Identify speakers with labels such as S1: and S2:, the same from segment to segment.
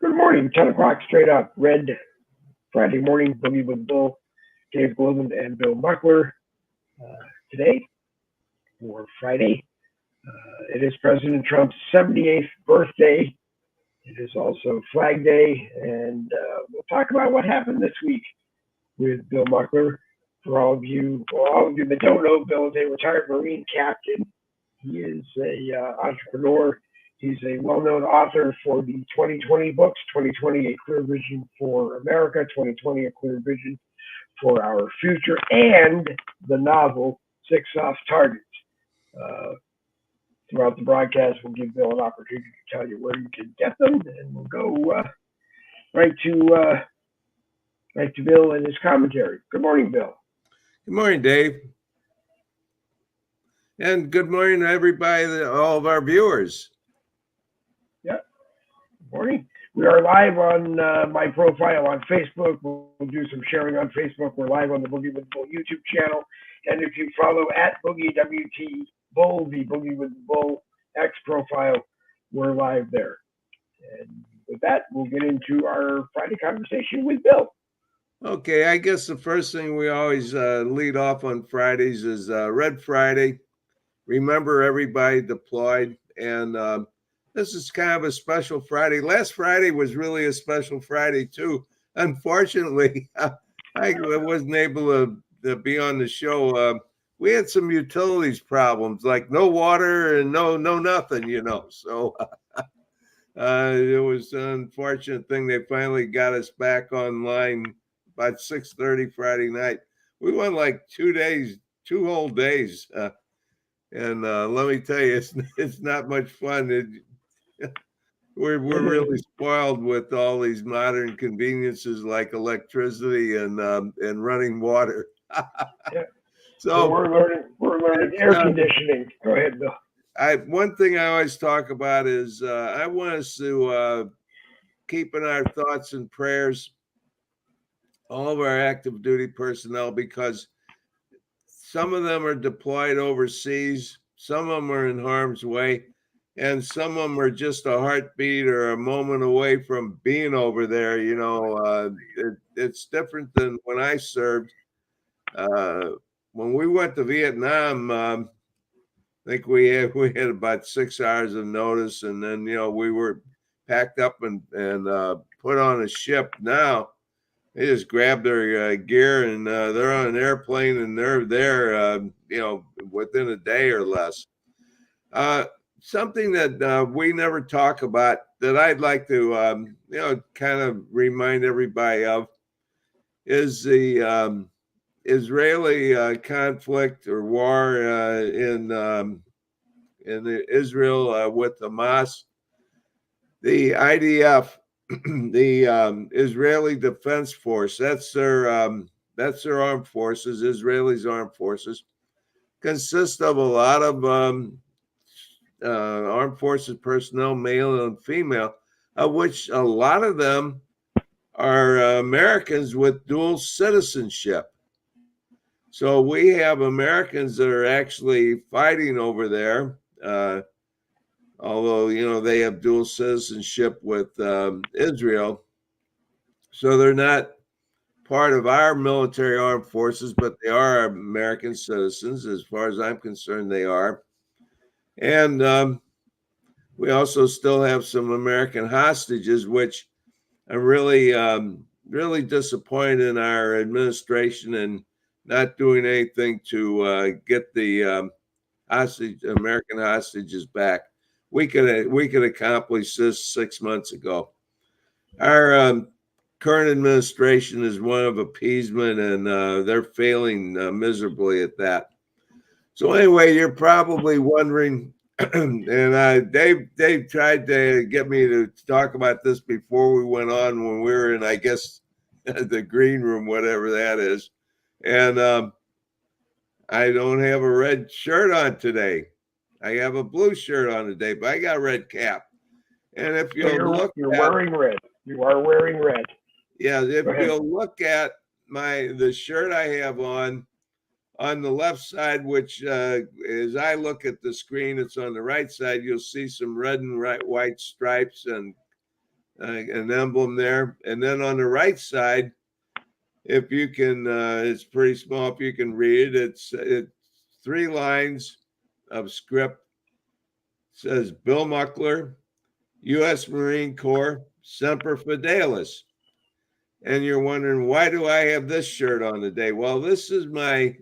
S1: Good morning, 10 o'clock straight up. Red Friday morning, Boogie with Bull, Dave Globin, and Bill Muckler. Today, for Friday, it is President Trump's 78th birthday. It is also Flag Day, and we'll talk about what happened this week with Bill Muckler. For all of you that don't know, Bill is a retired Marine captain. He is a entrepreneur. He's a well-known author for the 2020 books, 2020, A Clear Vision for America, 2020, A Clear Vision for Our Future, and the novel, Six Soft Targets. Throughout the broadcast, we'll give Bill an opportunity to tell you where you can get them, and we'll go right to Bill and his commentary. Good morning, Bill.
S2: Good morning, Dave. And good morning to everybody, all of our viewers.
S1: Yep. Good morning. We are live on my profile on Facebook. We'll do some sharing on Facebook. We're live on the Boogie with Bull YouTube channel. And if you follow at Boogie WT Bull, the Boogie with Bull X profile, we're live there. And with that, we'll get into our Friday conversation with Bill.
S2: Okay, I guess the first thing we always lead off on Fridays is Red Friday. Remember everybody deployed. And this is kind of a special Friday. Last Friday was really a special Friday, too. Unfortunately, I wasn't able to be on the show. We had some utilities problems, like no water and no nothing, So it was an unfortunate thing. They finally got us back online about 6:30 Friday night. We went like 2 days, 2 whole days. And let me tell you, it's not much fun. We're really spoiled with all these modern conveniences like electricity and running water.
S1: Yeah. So we're learning air conditioning. Go ahead, Bill.
S2: One thing I always talk about is I want us to keep in our thoughts and prayers all of our active duty personnel, because some of them are deployed overseas, some of them are in harm's way, and some of them are just a heartbeat or a moment away from being over there. It's different than when I served. When we went to Vietnam, I think we had about 6 hours of notice, and then we were packed up and put on a ship. Now they just grab their gear and they're on an airplane and they're there, within a day or less. Something that we never talk about that I'd like to, kind of remind everybody of is the Israeli conflict or war in Israel with Hamas. The IDF, the Israeli Defense Force, that's their armed forces. Israelis' armed forces consist of a lot of armed forces personnel, male and female, of which a lot of them are Americans with dual citizenship. So we have Americans that are actually fighting over there, although, they have dual citizenship with Israel. So they're not part of our military armed forces, but they are American citizens. As far as I'm concerned, they are. And we also still have some American hostages, which I'm really, really disappointed in our administration and not doing anything to get the American hostages back. We could accomplish this 6 months ago. Our current administration is one of appeasement, and they're failing miserably at that. So anyway, you're probably wondering, and Dave tried to get me to talk about this before we went on when we were in, I guess, the green room, whatever that is. And I don't have a red shirt on today. I have a blue shirt on today, but I got a red cap. And if you're
S1: wearing red. You are wearing red.
S2: Yeah, if you'll look at the shirt I have on the left side, which as I look at the screen, it's on the right side, you'll see some red and white stripes and an emblem there. And then on the right side, if you can, it's pretty small. If you can read it, it's 3 lines of script. It says Bill Muckler, U.S. Marine Corps, Semper Fidelis. And you're wondering, why do I have this shirt on today? Well, this is my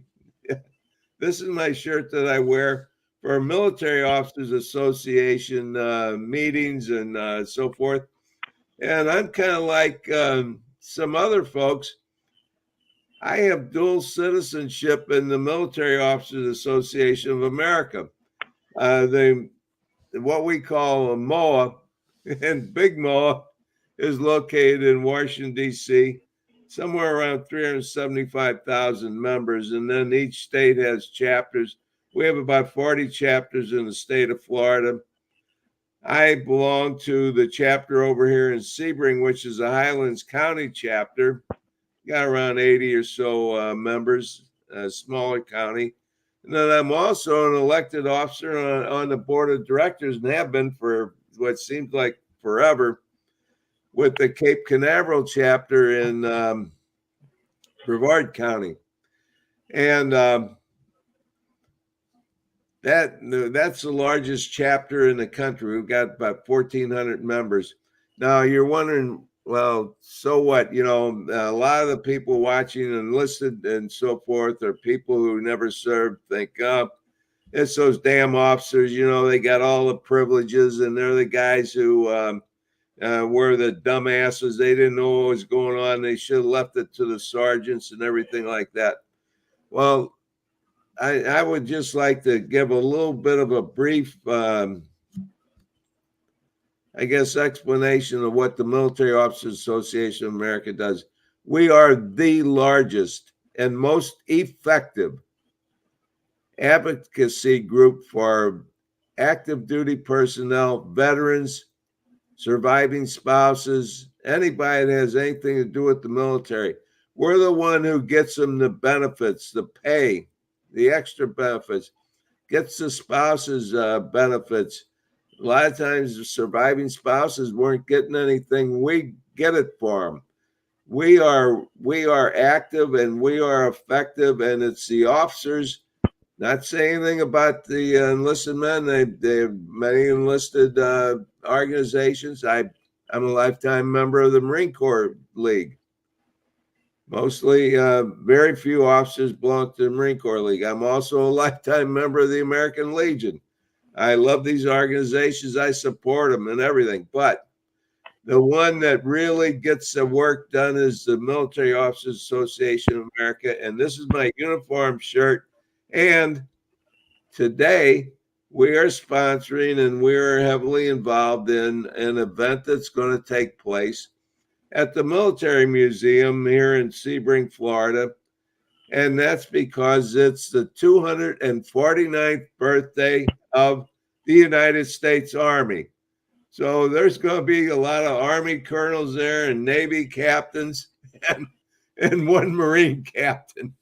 S2: shirt that I wear for Military Officers Association meetings and so forth. And I'm kind of like some other folks. I have dual citizenship in the Military Officers Association of America. What we call a MOA, and Big MOA is located in Washington, D.C., somewhere around 375,000 members. And then each state has chapters. We have about 40 chapters in the state of Florida. I belong to the chapter over here in Sebring, which is a Highlands County chapter. Got around 80 or so members, a smaller county. And then I'm also an elected officer on the board of directors and have been for what seems like forever with the Cape Canaveral chapter in Brevard County. And that's the largest chapter in the country. We've got about 1,400 members. Now you're wondering, well, so what? You know, a lot of the people watching and listened and so forth are people who never served, think, oh, it's those damn officers, you know, they got all the privileges and they're the guys who were the dumbasses. They didn't know what was going on. They should have left it to the sergeants and everything like that. Well, I would just like to give a little bit of a brief I guess, explanation of what the Military Officers Association of America does. We are the largest and most effective advocacy group for active duty personnel, veterans, surviving spouses, anybody that has anything to do with the military. We're the one who gets them the benefits, the pay, the extra benefits, gets the spouses benefits. A lot of times the surviving spouses weren't getting anything. We get it for them. We are active and we are effective, and it's the officers. Not saying anything about the enlisted men. They have many enlisted organizations. I'm a lifetime member of the Marine Corps League. Mostly, very few officers belong to the Marine Corps League. I'm also a lifetime member of the American Legion. I love these organizations. I support them and everything. But the one that really gets the work done is the Military Officers Association of America. And this is my uniform shirt. And today we are sponsoring and we are heavily involved in an event that's going to take place at the Military Museum here in Sebring, Florida. And that's because it's the 249th birthday of the United States Army. So there's going to be a lot of Army colonels there and Navy captains and one Marine captain.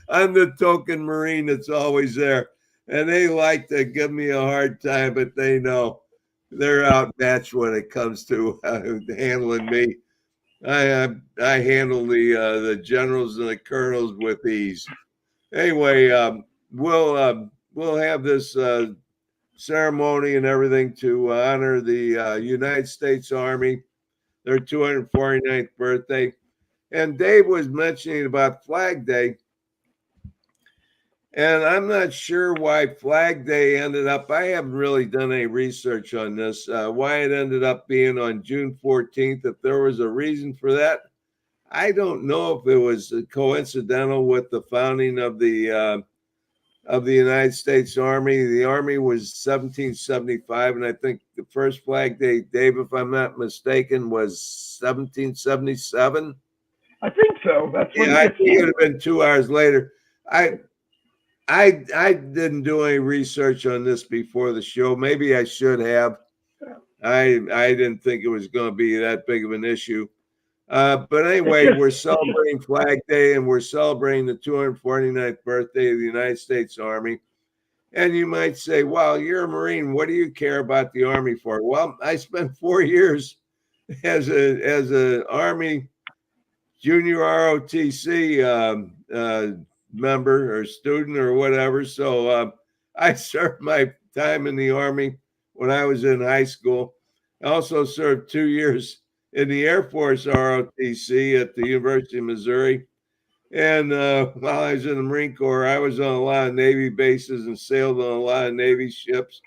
S2: I'm the token Marine that's always there. And they like to give me a hard time, but they know they're outmatched when it comes to handling me. I handle the generals and the colonels with ease. Anyway, we'll have this ceremony and everything to honor the United States Army, their 249th birthday. And Dave was mentioning about Flag Day. And I'm not sure why Flag Day ended up, I haven't really done any research on this, why it ended up being on June 14th. If there was a reason for that, I don't know if it was coincidental with the founding of the United States Army. The Army was 1775, and I think the first Flag Day, Dave, if I'm not mistaken, was 1777.
S1: I think so. That's when
S2: I think it would have been 2 hours later. I didn't do any research on this before the show. Maybe I should have. I didn't think it was going to be that big of an issue. But anyway, we're celebrating Flag Day and we're celebrating the 249th birthday of the United States Army. And you might say, well, you're a Marine. What do you care about the Army for? Well, I spent 4 years as a Army junior ROTC member or student or whatever. So I served my time in the Army when I was in high school. I also served 2 years in the Air Force ROTC at the University of Missouri. And while I was in the Marine Corps, I was on a lot of Navy bases and sailed on a lot of Navy ships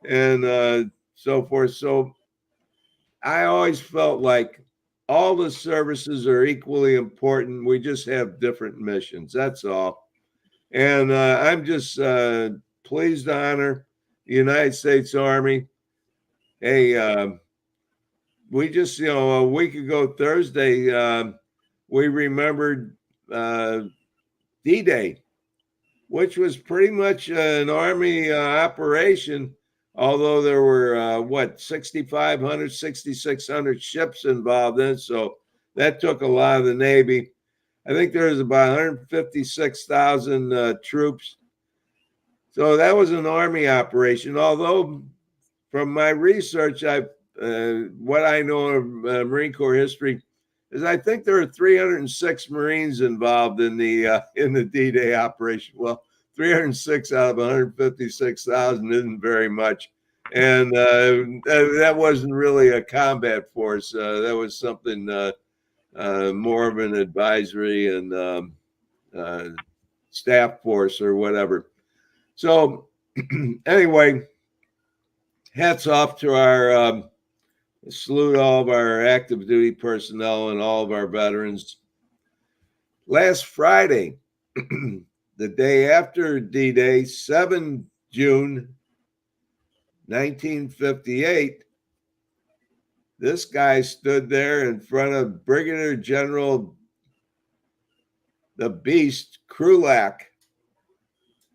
S2: and so forth. So I always felt like all the services are equally important. We just have different missions. That's all. And I'm just pleased to honor the United States Army. Hey, we just, a week ago Thursday, we remembered D-Day, which was pretty much an Army operation, although there were, 6,500, 6,600 ships involved in it. So that took a lot of the Navy. I think there was about 156,000 troops. So that was an Army operation, although from my research, what I know of Marine Corps history is I think there are 306 Marines involved in the D-Day operation. Well, 306 out of 156,000 isn't very much, and that wasn't really a combat force. That was something more of an advisory and staff force or whatever. So anyway, hats off to our salute all of our active duty personnel and all of our veterans. Last Friday, the day after D-Day, 7 June 1958, this guy stood there in front of Brigadier General the Beast Krulak,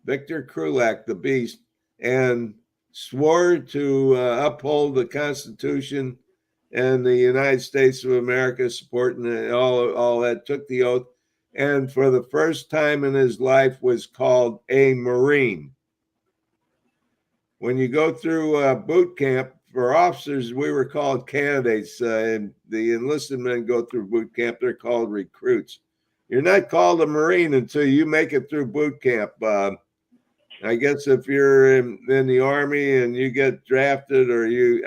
S2: Victor Krulak, the Beast, and swore to uphold the Constitution and the United States of America, supporting all that, took the oath, and for the first time in his life was called a Marine. When you go through boot camp for officers, we were called candidates, and the enlisted men go through boot camp. They're called recruits. You're not called a Marine until you make it through boot camp. I guess if you're in the Army and you get drafted, or they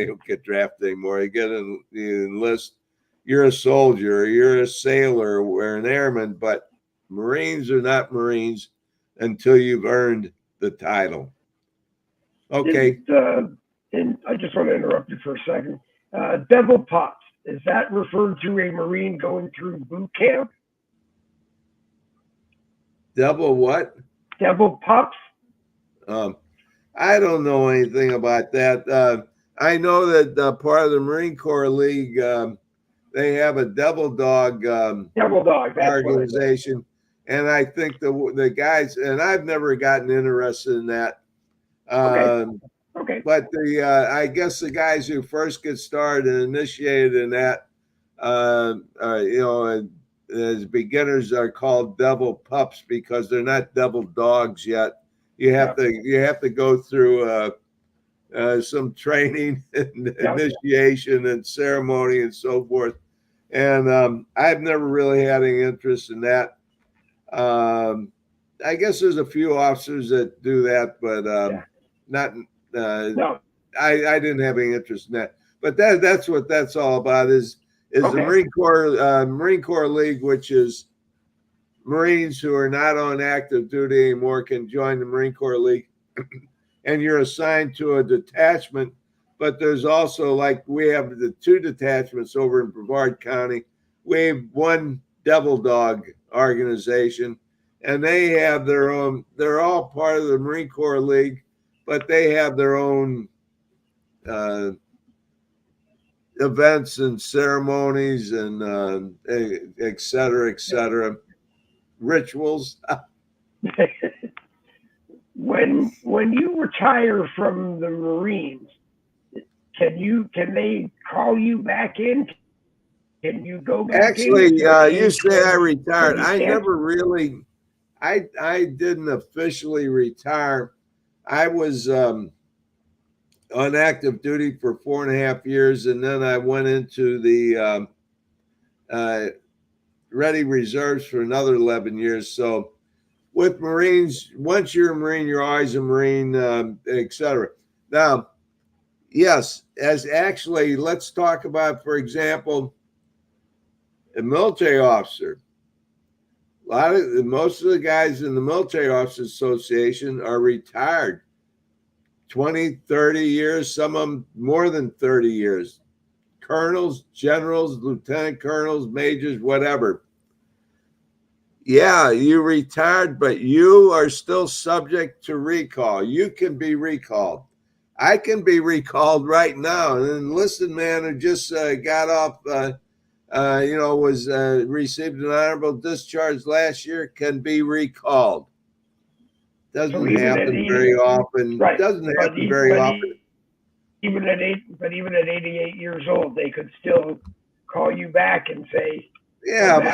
S2: don't get drafted anymore. You enlist, you're a soldier, or you're a sailor, or an airman. But Marines are not Marines until you've earned the title. Okay.
S1: And I just want to interrupt you for a second. Devil Pops, is that referring to a Marine going through boot camp?
S2: Devil what?
S1: Devil Pops?
S2: I don't know anything about that. I know that part of the Marine Corps League, they have a Devil Dog organization. And I think the guys, and I've never gotten interested in that.
S1: Okay.
S2: But I guess the guys who first get started and initiated in that, as beginners are called devil pups because they're not devil dogs yet. You have to go through some training and initiation and ceremony and so forth. And I've never really had any interest in that. I guess there's a few officers that do that, but not. No. I didn't have any interest in that. But that's what that's all about. Is the Marine Corps League, which is Marines who are not on active duty anymore can join the Marine Corps League, and you're assigned to a detachment. But there's also, like, we have the 2 detachments over in Brevard County. We have one Devil Dog organization, and they have their own. They're all part of the Marine Corps League, but they have their own events and ceremonies and et cetera, rituals.
S1: When you retire from the Marines, can they call you back in? Can you go back?
S2: Actually, you say I retired. I never really. I didn't officially retire. I was on active duty for 4.5 years, and then I went into the ready reserves for another 11 years. So with Marines, once you're a Marine, you're always a Marine, etc. Now, yes, as actually, let's talk about, for example, a military officer. Most of the guys in the Military Officers Association are retired 20, 30 years, some of them more than 30 years. Colonels, generals, lieutenant colonels, majors, whatever. Yeah, you retired, but you are still subject to recall. You can be recalled. I can be recalled right now. An enlisted man who just got off, was received an honorable discharge last year can be recalled. Doesn't happen very often.
S1: Right.
S2: Doesn't happen very often.
S1: Even at 88 years old, they could still call you back and say,
S2: yeah, but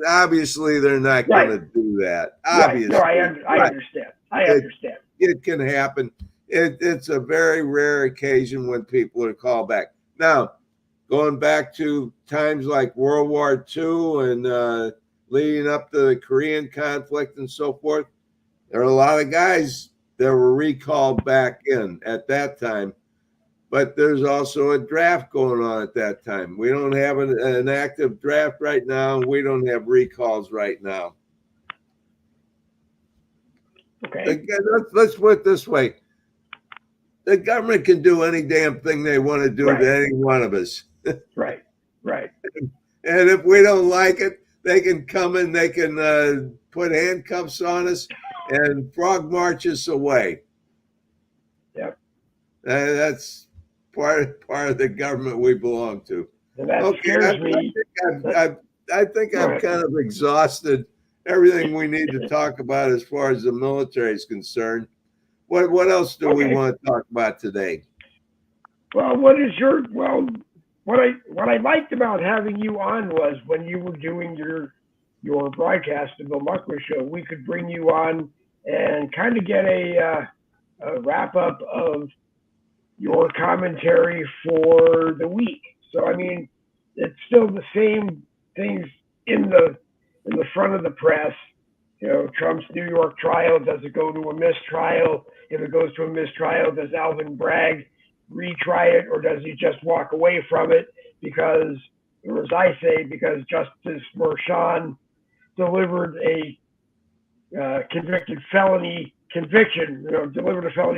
S2: obviously they're not going to do that. Obviously,
S1: no, I understand. I understand.
S2: It can happen. It's a very rare occasion when people are called back. Now, going back to times like World War II and leading up to the Korean conflict and so forth, there are a lot of guys that were recalled back in at that time. But there's also a draft going on at that time. We don't have an active draft right now. We don't have recalls right now.
S1: Okay.
S2: Again, let's put it this way. The government can do any damn thing they want to do to any one of us.
S1: Right.
S2: And if we don't like it, they can come in, they can put handcuffs on us and frog march us away.
S1: Yep.
S2: That's part of the government we belong to.
S1: And that scares me.
S2: I think I've kind of exhausted everything we need to talk about as far as the military is concerned. What else do we want to talk about today?
S1: Well, what I liked about having you on was when you were doing your broadcast of the Muckler Show, we could bring you on and kind of get a wrap up of your commentary for the week. So I mean, it's still the same things in the front of the press. You know, Trump's New York trial, does it go to a mistrial? If it goes to a mistrial, does Alvin Bragg retry it, or does he just walk away from it because, or as I say, because Justice Merchan delivered a delivered a felony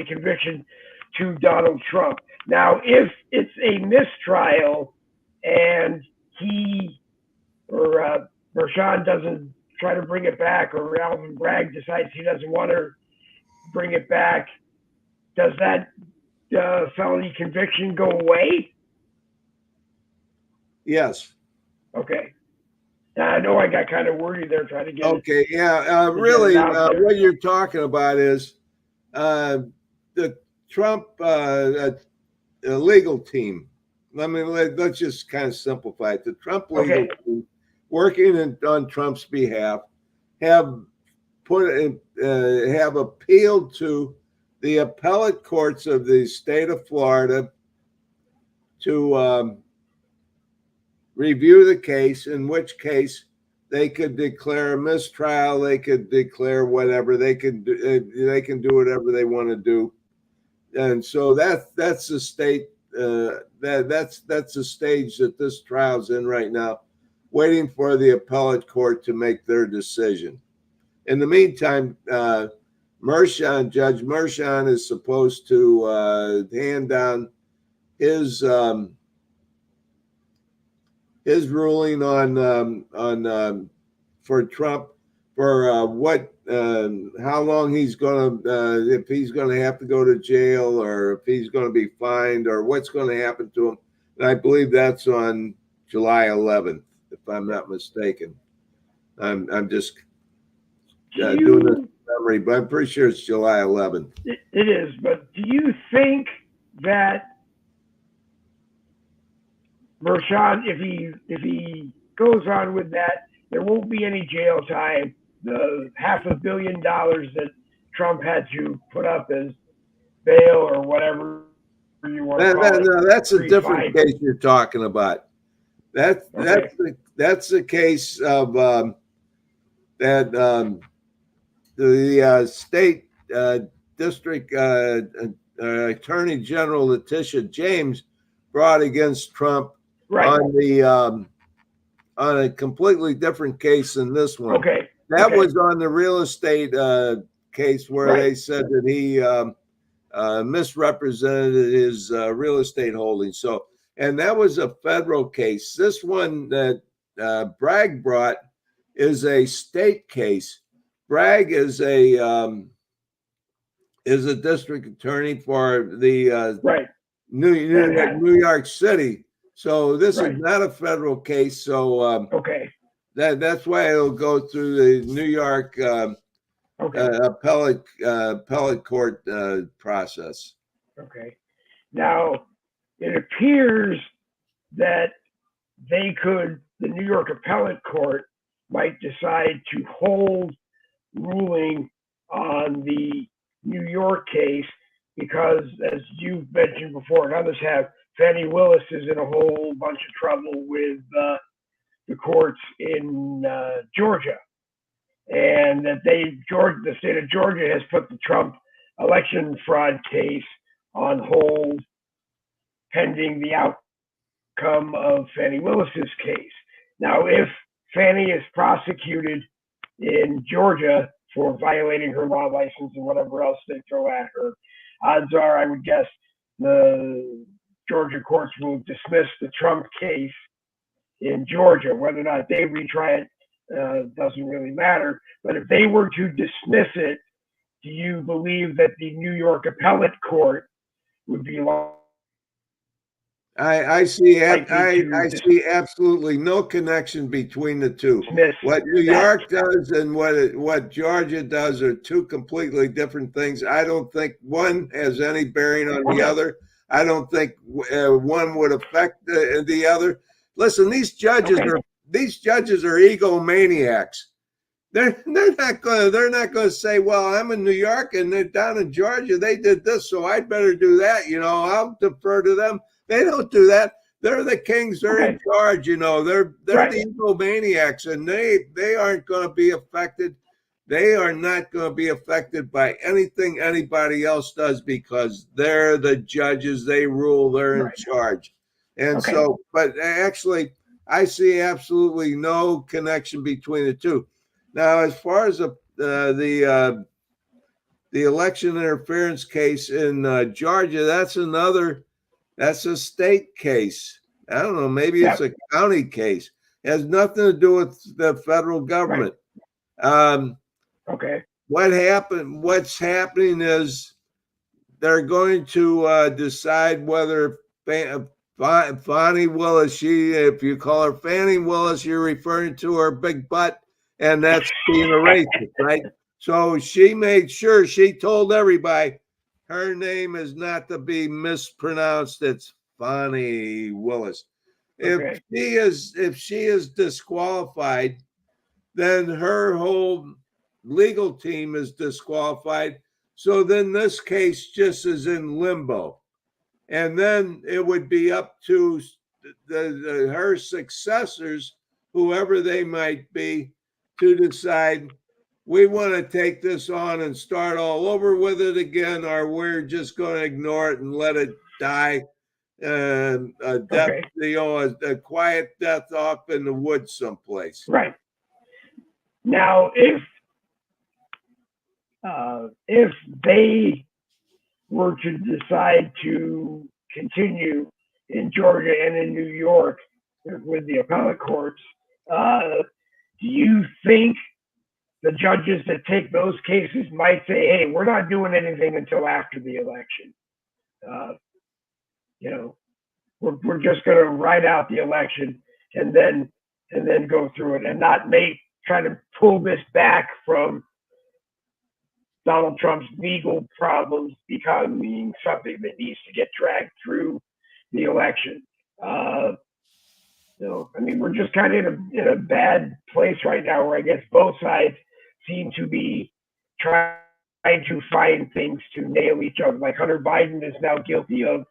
S1: conviction to Donald Trump. Now, if it's a mistrial and he or Merchan doesn't try to bring it back, or Alvin Bragg decides he doesn't want to bring it back, does that felony conviction go away?
S2: Yes.
S1: Okay. Now, I know I got kind of wordy there trying to get
S2: Okay, yeah. Really, what you're talking about is the Trump legal team. Let's just kind of simplify it. The Trump legal team, working on Trump's behalf, have appealed to the appellate courts of the state of Florida to review the case, in which case they could declare a mistrial, they could declare whatever, they can do whatever they want to do. And so that's the state that's the stage that this trial's in right now, waiting for the appellate court to make their decision. In the meantime, Judge Merchan is supposed to hand down his ruling on for Trump for how long he's going to if he's going to have to go to jail, or if he's going to be fined, or what's going to happen to him. And I believe that's on July 11th, if I'm not mistaken. I'm just doing this memory, but I'm pretty sure it's July 11th.
S1: It is, but do you think that Merchan, if he goes on with that, there won't be any jail time? The $500 million that Trump had to put up as bail or whatever you want to call it.
S2: No, that's a different
S1: Fine.
S2: case you're talking about. That's
S1: Okay.
S2: the case of that the state district attorney general Letitia James brought against Trump
S1: Right.
S2: on a completely different case than this one.
S1: Okay.
S2: That
S1: Okay.
S2: was on the real estate case where
S1: Right.
S2: they said that he misrepresented his real estate holdings. So, and that was a federal case. This one that Bragg brought is a state case. Bragg is a district attorney for the
S1: Right.
S2: New York City. So this
S1: Right.
S2: is not a federal case. So
S1: Okay.
S2: that's why it'll go through the New York
S1: Okay.
S2: appellate court process.
S1: Okay. Now, it appears that the New York appellate court might decide to hold ruling on the New York case because, as you've mentioned before and others have, Fannie Willis is in a whole bunch of trouble with the courts in Georgia. And that the state of Georgia has put the Trump election fraud case on hold pending the outcome of Fannie Willis's case. Now, if Fannie is prosecuted in Georgia for violating her law license and whatever else they throw at her, odds are, I would guess, the Georgia courts will dismiss the Trump case in Georgia. Whether or not they retry it doesn't really matter. But if they were to dismiss it, do you believe that the New York appellate court would be
S2: I see absolutely no connection between the two. What New York does and what Georgia does are two completely different things. I don't think one has any bearing on the other. I don't think one would affect the other. Listen, these judges are egomaniacs. They're not going to say, well, I'm in New York and they're down in Georgia. They did this, so I'd better do that. I'll defer to them. They don't do that. They're the kings. They're in charge. They're the egomaniacs, and they aren't going to be affected. They are not going to be affected by anything anybody else does because they're the judges. They rule. They're in charge. And so, but actually, I see absolutely no connection between the two. Now, as far as the election interference case in Georgia, that's a state case. I don't know, maybe it's a county case. It has nothing to do with the federal government. What's happening is they're going to decide whether Fannie Willis, if you call her Fannie Willis, you're referring to her big butt, and that's being a racist, right? So she made sure she told everybody her name is not to be mispronounced. It's Fannie Willis. If she is disqualified, then her whole legal team is disqualified. So then this case just is in limbo. And then it would be up to her successors, whoever they might be, to decide we want to take this on and start all over with it again, or we're just going to ignore it and let it die a quiet death off in the woods someplace.
S1: Right. Now, if they were to decide to continue in Georgia and in New York with the appellate courts, do you think the judges that take those cases might say, hey, we're not doing anything until after the election? We're just going to ride out the election and then go through it and not try to pull this back from Donald Trump's legal problems becoming something that needs to get dragged through the election. We're just kind of in a bad place right now where I guess both sides seem to be trying to find things to nail each other. Like Hunter Biden is now guilty of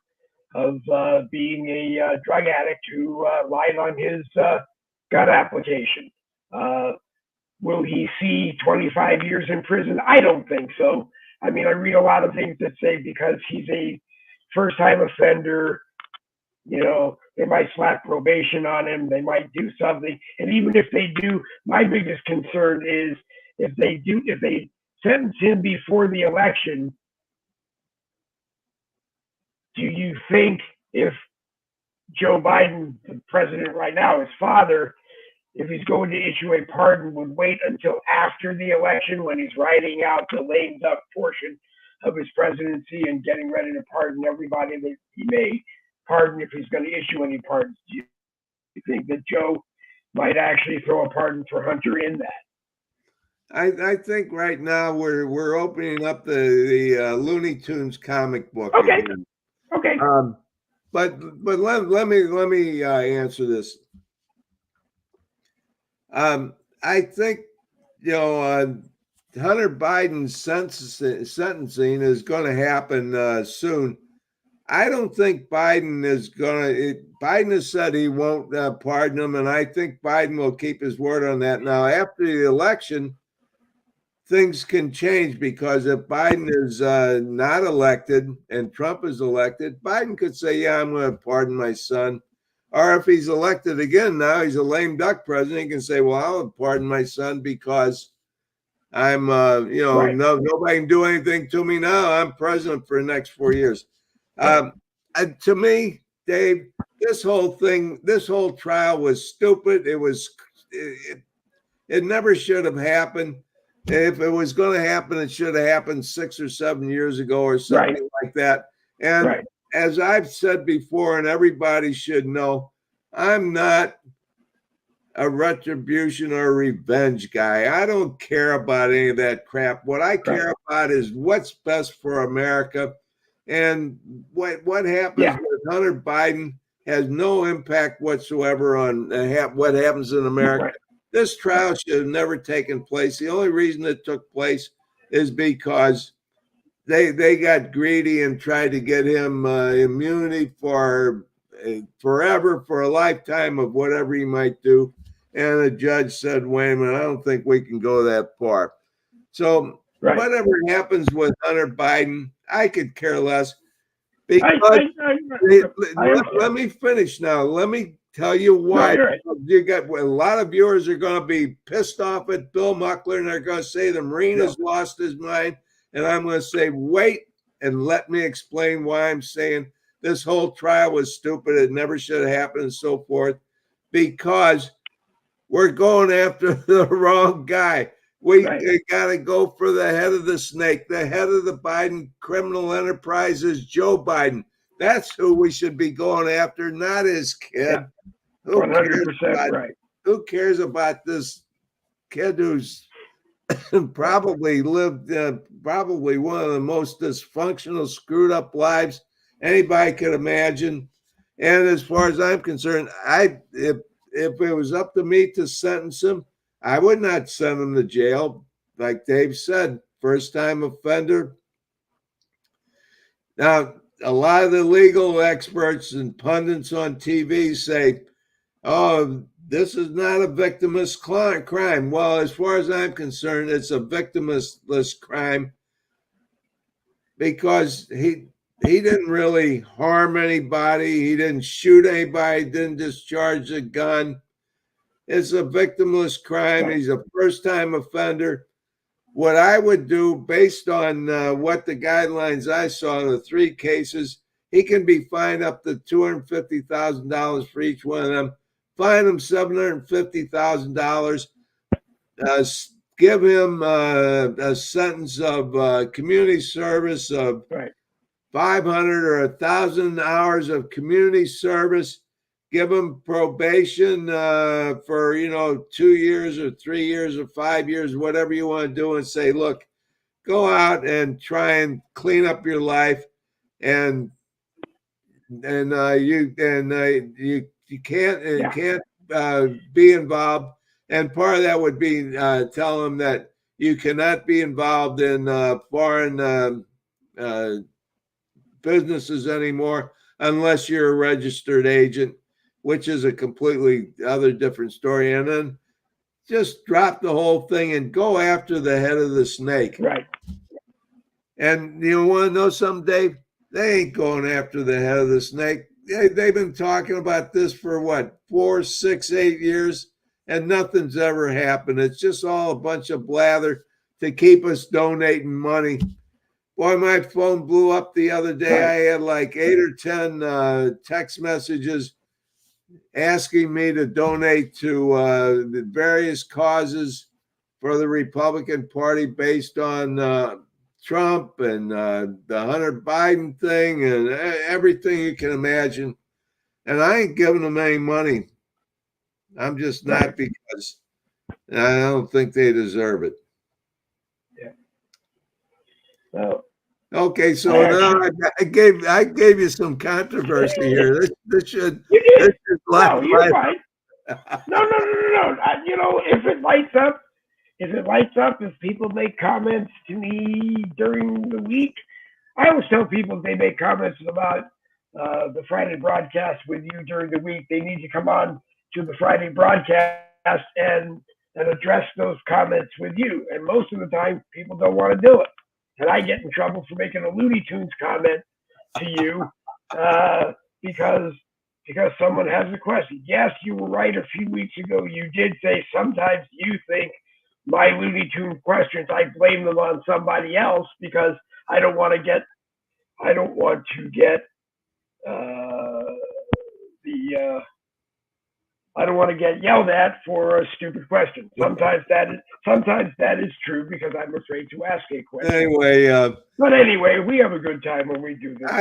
S1: of being a drug addict who lied on his gun application. Will he see 25 years in prison? I don't think so. I mean, I read a lot of things that say because he's a first time offender, they might slap probation on him, they might do something. And even if they do, my biggest concern is if they sentence him before the election, do you think if Joe Biden, the president right now, his father, if he's going to issue a pardon, would wait until after the election when he's writing out the lame duck portion of his presidency and getting ready to pardon everybody that he may pardon if he's going to issue any pardons? Do you think that Joe might actually throw a pardon for Hunter in that?
S2: I think right now we're opening up the Looney Tunes comic book.
S1: Okay.
S2: Again.
S1: Okay.
S2: But let me answer this. I think Hunter Biden's sentencing is going to happen soon. I don't think Biden is going to. Biden has said he won't pardon him, and I think Biden will keep his word on that. Now, after the election, things can change because if Biden is not elected and Trump is elected, Biden could say, "Yeah, I'm going to pardon my son." Or if he's elected again, now he's a lame duck president, he can say, "Well, I'll pardon my son because I'm,
S1: Right.
S2: nobody can do anything to me now. I'm president for the next 4 years." To me, Dave, this whole trial was stupid. It never should have happened. If it was going to happen, it should have happened 6 or 7 years ago or something like that. And as I've said before, and everybody should know, I'm not a retribution or revenge guy. I don't care about any of that crap. What I care about is what's best for America. And what happens with Hunter Biden has no impact whatsoever on what happens in America. This trial should have never taken place. The only reason it took place is because they got greedy and tried to get him immunity for forever, for a lifetime of whatever he might do. And the judge said, "Wait a minute, I don't think we can go that far." So whatever happens with Hunter Biden, I could care less. Because let me finish now. Let me tell you why. You got a lot of viewers are going to be pissed off at Bill Muckler, and they're going to say the Marine has lost his mind. And I'm going to say, wait and let me explain why I'm saying this whole trial was stupid. It never should have happened and so forth, because we're going after the wrong guy. We got to go for the head of the snake. The head of the Biden criminal enterprise is Joe Biden. That's who we should be going after, not his kid.
S1: 100%
S2: Who cares about this kid who's probably lived probably one of the most dysfunctional, screwed up lives anybody could imagine? And as far as I'm concerned, if it was up to me to sentence him, I would not send him to jail. Like Dave said, first time offender. Now, a lot of the legal experts and pundits on TV say, "Oh, this is not a victimless crime." Well, as far as I'm concerned, it's a victimless crime because he didn't really harm anybody. He didn't shoot anybody, didn't discharge a gun. It's a victimless crime. He's a first-time offender. What I would do, based on what the guidelines I saw, the 3 cases, he can be fined up to $250,000 for each one of them. Fine him $750,000. Give him a sentence of community service of 500 or 1,000 hours of community service. Give him probation for 2 years or 3 years or 5 years, whatever you want to do, and say, "Look, go out and try and clean up your life, and you can't be involved." And part of that would be tell them that you cannot be involved in foreign businesses anymore. unless you're a registered agent, which is a completely other different story. And then just drop the whole thing and go after the head of the snake.
S1: Right.
S2: And you want to know something, Dave? They ain't going after the head of the snake. They've been talking about this for what, 4, 6, 8 years, and nothing's ever happened. It's just all a bunch of blather to keep us donating money. Boy, my phone blew up the other day.
S1: Right.
S2: I had like 8 or 10 text messages asking me to donate to the various causes for the Republican Party based on Trump and the Hunter Biden thing and everything you can imagine. And I ain't giving them any money. I'm just not,
S1: Right.
S2: because I don't think they deserve it.
S1: Yeah. Well,
S2: Okay, so now I gave you some controversy here. This should
S1: you did. No, you're
S2: light
S1: fine. No. If it lights up, if people make comments to me during the week, I always tell people if they make comments about the Friday broadcast with you during the week, they need to come on to the Friday broadcast and address those comments with you. And most of the time, people don't want to do it. And I get in trouble for making a Looney Tunes comment to you because someone has a question. Yes, you were right a few weeks ago. You did say sometimes you think my Looney Tune questions, I blame them on somebody else because I don't want to get I don't want to get yelled at for a stupid question. Sometimes that is true because I'm afraid to ask a question.
S2: Anyway,
S1: but anyway, we have a good time when we do this.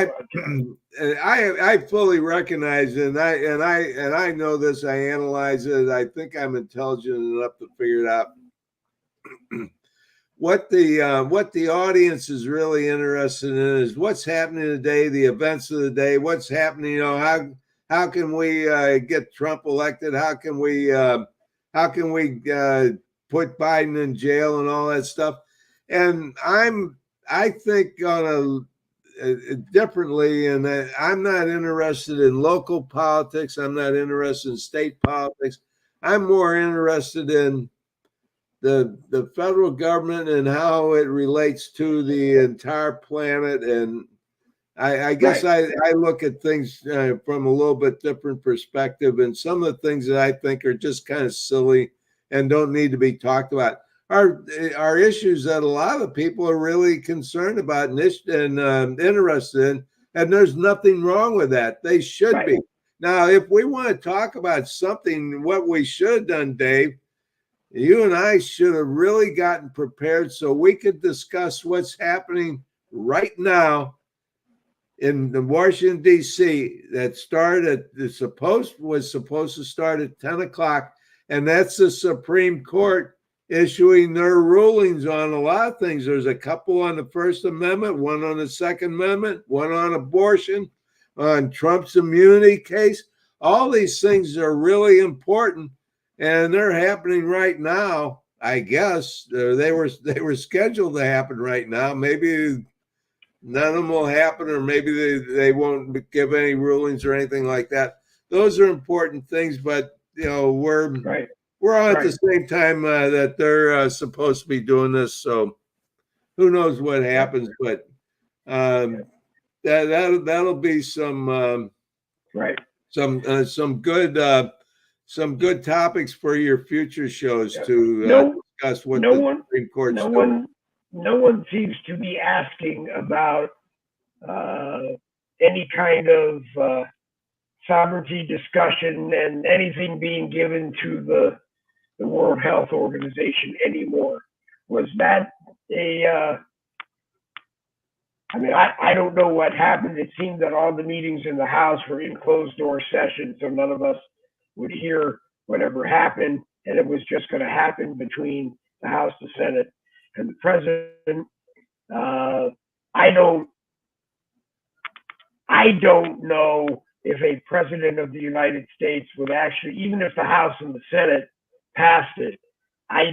S2: I fully recognize it, and I know this. I analyze it. I think I'm intelligent enough to figure it out. What the audience is really interested in is what's happening today, the events of the day, what's happening. How can we get Trump elected? How can we put Biden in jail and all that stuff? And I think on a differently, and I'm not interested in local politics. I'm not interested in state politics. I'm more interested in the federal government and how it relates to the entire planet. And I guess
S1: right.
S2: I look at things from a little bit different perspective. And some of the things that I think are just kind of silly and don't need to be talked about are issues that a lot of people are really concerned about and interested in. And there's nothing wrong with that. They should be. Now, if we want to talk about something, what we should have done, Dave, you and I should have really gotten prepared so we could discuss what's happening right now in the Washington, D.C. that was supposed to start at 10 o'clock. And that's the Supreme Court issuing their rulings on a lot of things. There's a couple on the First Amendment, one on the Second Amendment, one on abortion, on Trump's immunity case. All these things are really important. And they're happening right now. I guess they were scheduled to happen right now. Maybe none of them will happen, or maybe they won't give any rulings or anything like that. Those are important things, but we're on at the same time that they're supposed to be doing this. So who knows what happens? But that'll be some some good topics for your future shows to discuss what the Supreme Court's doing.
S1: No one seems to be asking about any kind of sovereignty discussion and anything being given to the World Health Organization anymore. Was that I don't know what happened. It seemed that all the meetings in the House were in closed door sessions, so none of us would hear whatever happened, and it was just going to happen between the House, the Senate, and the President. I don't know if a President of the United States would actually, even if the House and the Senate passed it, I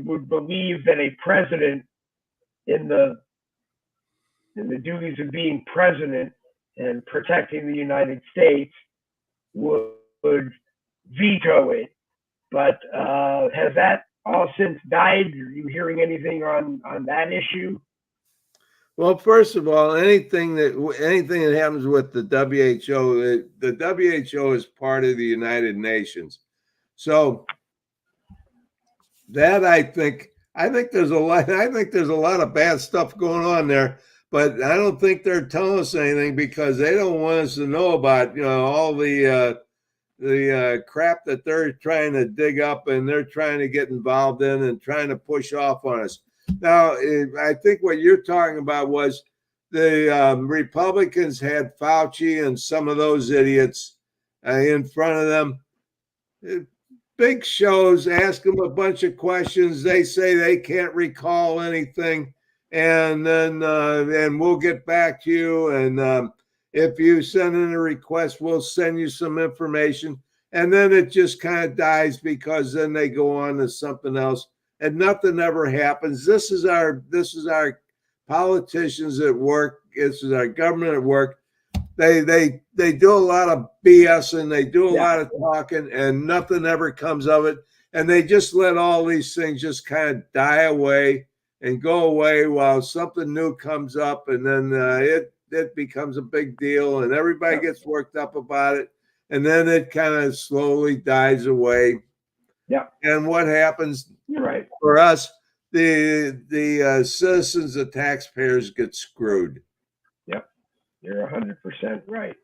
S1: would believe that a president in the duties of being president and protecting the United States would veto it. But has that all since died? Are you hearing anything on that issue?
S2: Well, first of all, anything that happens with the WHO, the WHO is part of the United Nations. So that I think there's a lot of bad stuff going on there, but I don't think they're telling us anything because they don't want us to know about all the crap that they're trying to dig up and they're trying to get involved in and trying to push off on us. Now, I think what you're talking about was the Republicans had Fauci and some of those idiots in front of them. Big shows, ask them a bunch of questions. They say they can't recall anything, and then and we'll get back to you. And if you send in a request, we'll send you some information. And then it just kind of dies because then they go on to something else, and nothing ever happens. This is our politicians at work. This is our government at work. They do a lot of BS and they do a lot of talking and nothing ever comes of it. And they just let all these things just kind of die away and go away while something new comes up. And then it becomes a big deal and everybody gets worked up about it. And then it kind of slowly dies away.
S1: Yeah.
S2: And what happens
S1: You're right.
S2: for us, the citizens, the taxpayers get screwed.
S1: You're 100% right.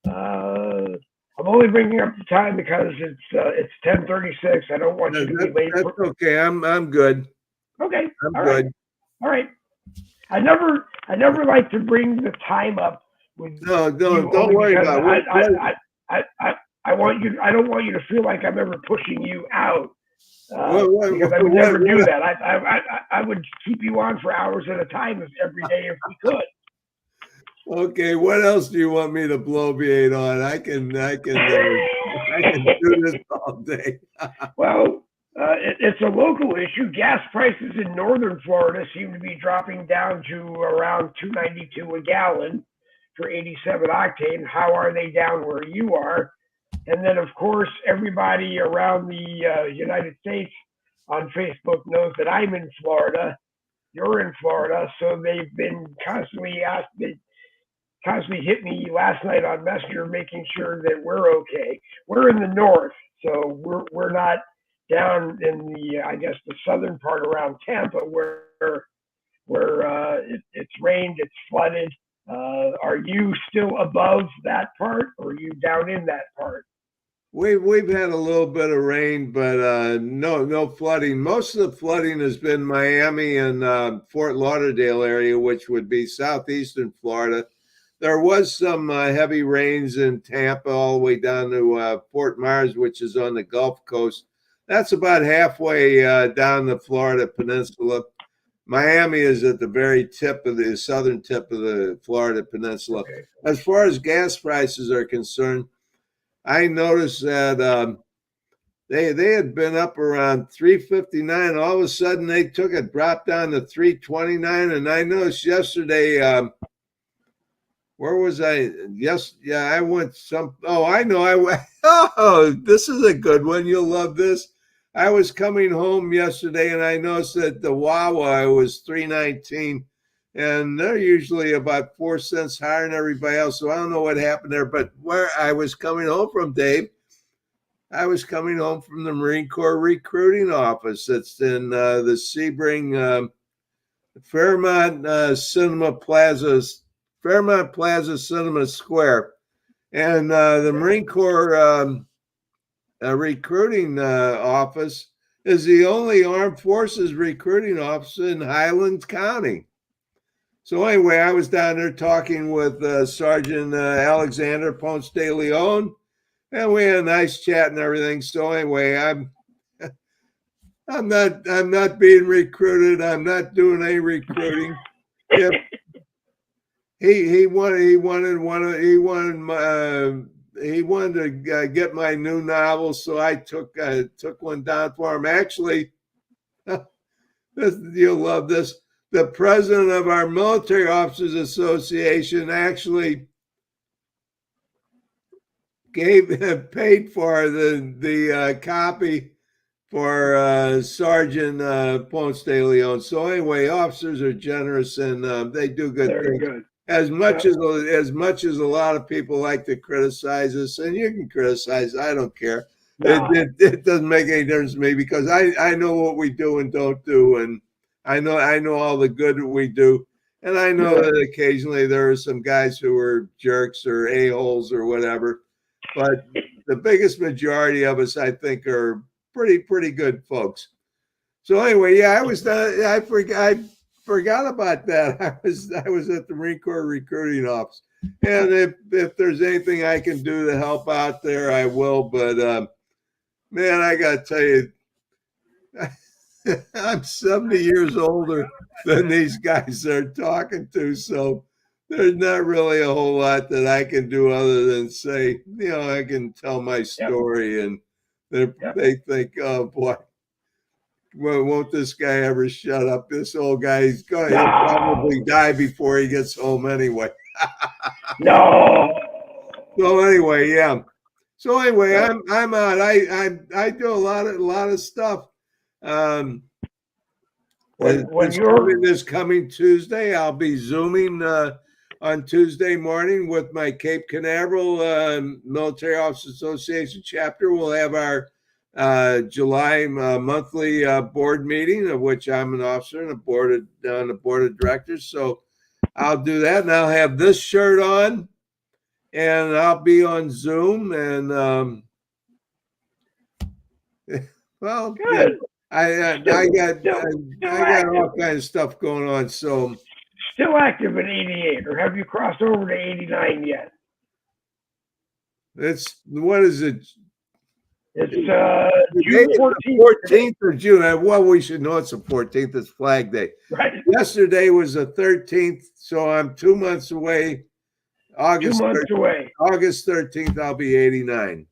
S1: I'm only bringing up the time because it's 10:36. I don't want you to be late.
S2: That's okay. I'm good.
S1: Okay.
S2: I'm good.
S1: Right. All right. I never like to bring the time up with
S2: No, don't worry about it.
S1: I want you. I don't want you to feel like I'm ever pushing you out. Because I would never do that. I would keep you on for hours at a time every day if we could.
S2: Okay, what else do you want me to bloviate on? I can do this all day.
S1: Well, it's a local issue. Gas prices in northern Florida seem to be dropping down to around $2.92 a gallon for 87 octane. How are they down where you are? And then, of course, everybody around the United States on Facebook knows that I'm in Florida. You're in Florida, so they've been constantly hit me last night on Messenger, making sure that we're okay. We're in the north, so we're not down in the the southern part around Tampa where it's rained, it's flooded. Are you still above that part, or are you down in that part?
S2: We've had a little bit of rain, but no flooding. Most of the flooding has been Miami and Fort Lauderdale area, which would be southeastern Florida. There was some heavy rains in Tampa all the way down to Fort Myers, which is on the Gulf Coast. That's about halfway down the Florida Peninsula. Miami is at the very tip of the southern tip of the Florida Peninsula. Okay. As far as gas prices are concerned, I noticed that they had been up around $3.59. All of a sudden, they took a drop down to $3.29. And I noticed yesterday, where was I? I went I know. I went. Oh, this is a good one. You'll love this. I was coming home yesterday, and I noticed that the Wawa was $3.19, and they're usually about 4 cents higher than everybody else. So I don't know what happened there. But where I was coming home from, Dave, I was coming home from the Marine Corps recruiting office. It's in the Sebring Fairmont Plaza Cinema Square, and the Marine Corps recruiting office is the only armed forces recruiting office in Highlands County. So anyway, I was down there talking with Sergeant Alexander Ponce de Leon, and we had a nice chat and everything. So anyway, I'm not being recruited. I'm not doing any recruiting. He wanted to get my new novel, so I took one down for him. Actually, you'll love this. The president of our Military Officers Association actually paid for the copy for Sergeant Ponce de Leon. So anyway, officers are generous and they do good
S1: Very
S2: things.
S1: good.
S2: As much as a lot of people like to criticize us, and you can criticize, I don't care.
S1: No.
S2: It doesn't make any difference to me because I know what we do and don't do, and I know all the good that we do. And I know
S1: Yeah.
S2: that occasionally there are some guys who are jerks or a-holes or whatever, but the biggest majority of us, I think, are pretty good folks. So anyway, yeah, I forgot about that. I was at the Marine Corps recruiting office, and if there's anything I can do to help out there, I will. But man, I got to tell you, I'm 70 years older than these guys they're talking to, so there's not really a whole lot that I can do other than say, I can tell my story, and they think, oh boy, well, won't this guy ever shut up? This old guy, he'll probably die before he gets home anyway.
S1: No.
S2: So anyway, yeah. So anyway, I'm out. I do a lot of stuff. This coming Tuesday, I'll be Zooming on Tuesday morning with my Cape Canaveral Military Officers Association chapter. We'll have our July monthly board meeting, of which I'm an officer and on the board of directors. So I'll do that, and I'll have this shirt on, and I'll be on Zoom, and well,
S1: good.
S2: I got all kinds of stuff going on. So
S1: still active at 88, or have you crossed over to 89 yet?
S2: What is it?
S1: It's June
S2: 14th of June. Well, we should know it's the 14th. It's Flag Day.
S1: Right.
S2: Yesterday was the 13th, so I'm 2 months away. August 13th, I'll be 89.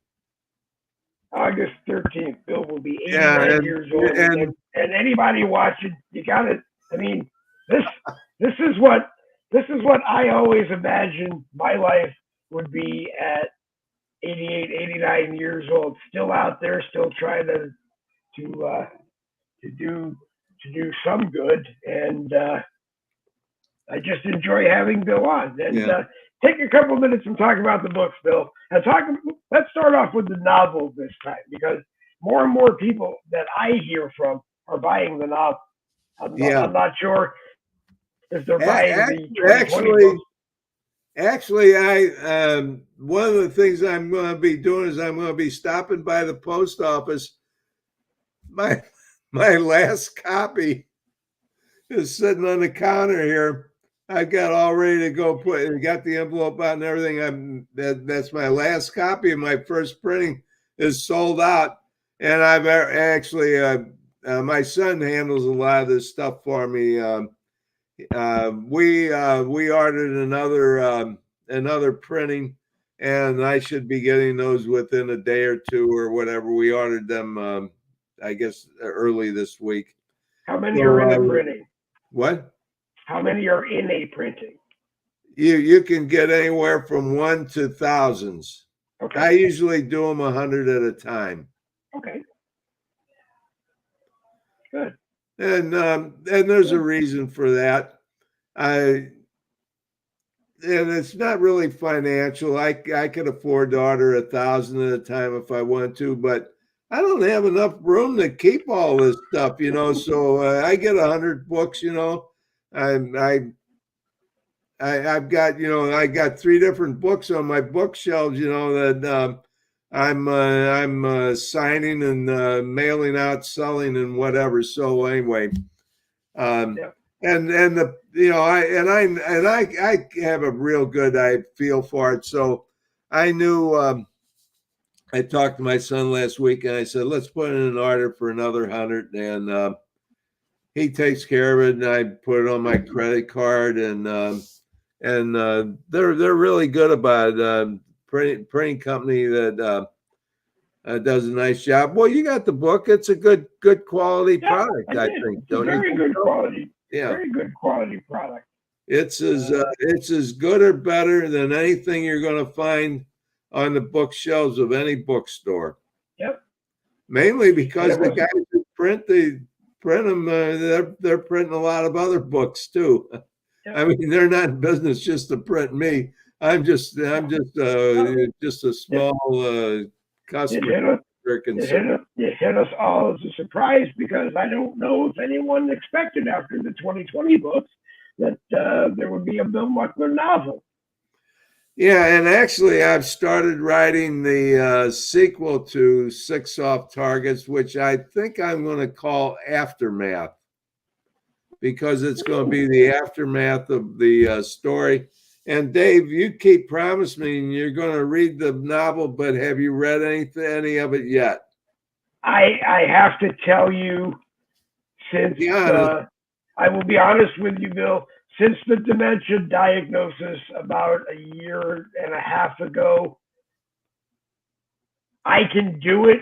S1: August 13th, Bill will be 89 years old. And anybody watching, you got to. I mean, this is what I always imagined my life would be at 88, 89 years old, still out there, still trying to do some good, and I just enjoy having Bill on. And take a couple of minutes and talk about the books, Bill. And let's start off with the novel this time, because more and more people that I hear from are buying the novel. I'm not sure if they're buying the 2020 books.
S2: Actually, one of the things I'm going to be doing is I'm going to be stopping by the post office. My last copy is sitting on the counter here. I got all ready to go got the envelope out and everything. That's my last copy of my first printing is sold out, and I've actually my son handles a lot of this stuff for me. We ordered another printing, and I should be getting those within a day or two or whatever. We ordered them, I guess, early this week.
S1: How many are in a printing?
S2: What?
S1: How many are in a printing?
S2: You can get anywhere from 1 to thousands. Okay. I usually do them 100 at a time.
S1: Okay. Good.
S2: And there's a reason for that. And it's not really financial. I could afford to order 1,000 at a time if I want to, but I don't have enough room to keep all this stuff, So I get 100 books, I've got, I got 3 different books on my bookshelves, that I'm signing and mailing out, selling, and whatever. So anyway, and the I have a real good feel for it. So I knew. I talked to my son last week, and I said, "Let's put in an order for another 100." And he takes care of it, and I put it on my credit card, and they're really good about it. Printing company that does a nice job. Well, you got the book; it's a good quality product, I think.
S1: It's very good quality.
S2: Yeah,
S1: very good quality product.
S2: It's as good or better than anything you're going to find on the bookshelves of any bookstore.
S1: Yep.
S2: Mainly because the guys who print them. They're printing a lot of other books too. Yep. I mean, they're not in business just to print me. I'm just a small customer.
S1: It hit us all as a surprise because I don't know if anyone expected after the 2020 books that there would be a Bill Muckler novel.
S2: Yeah, and actually, I've started writing the sequel to Six Off Targets, which I think I'm going to call Aftermath, because it's going to be the aftermath of the story. And Dave, you keep promising you're going to read the novel, but have you read any of it yet?
S1: I have to tell you, since I will be honest with you, Bill, since the dementia diagnosis about a year and a half ago, I can do it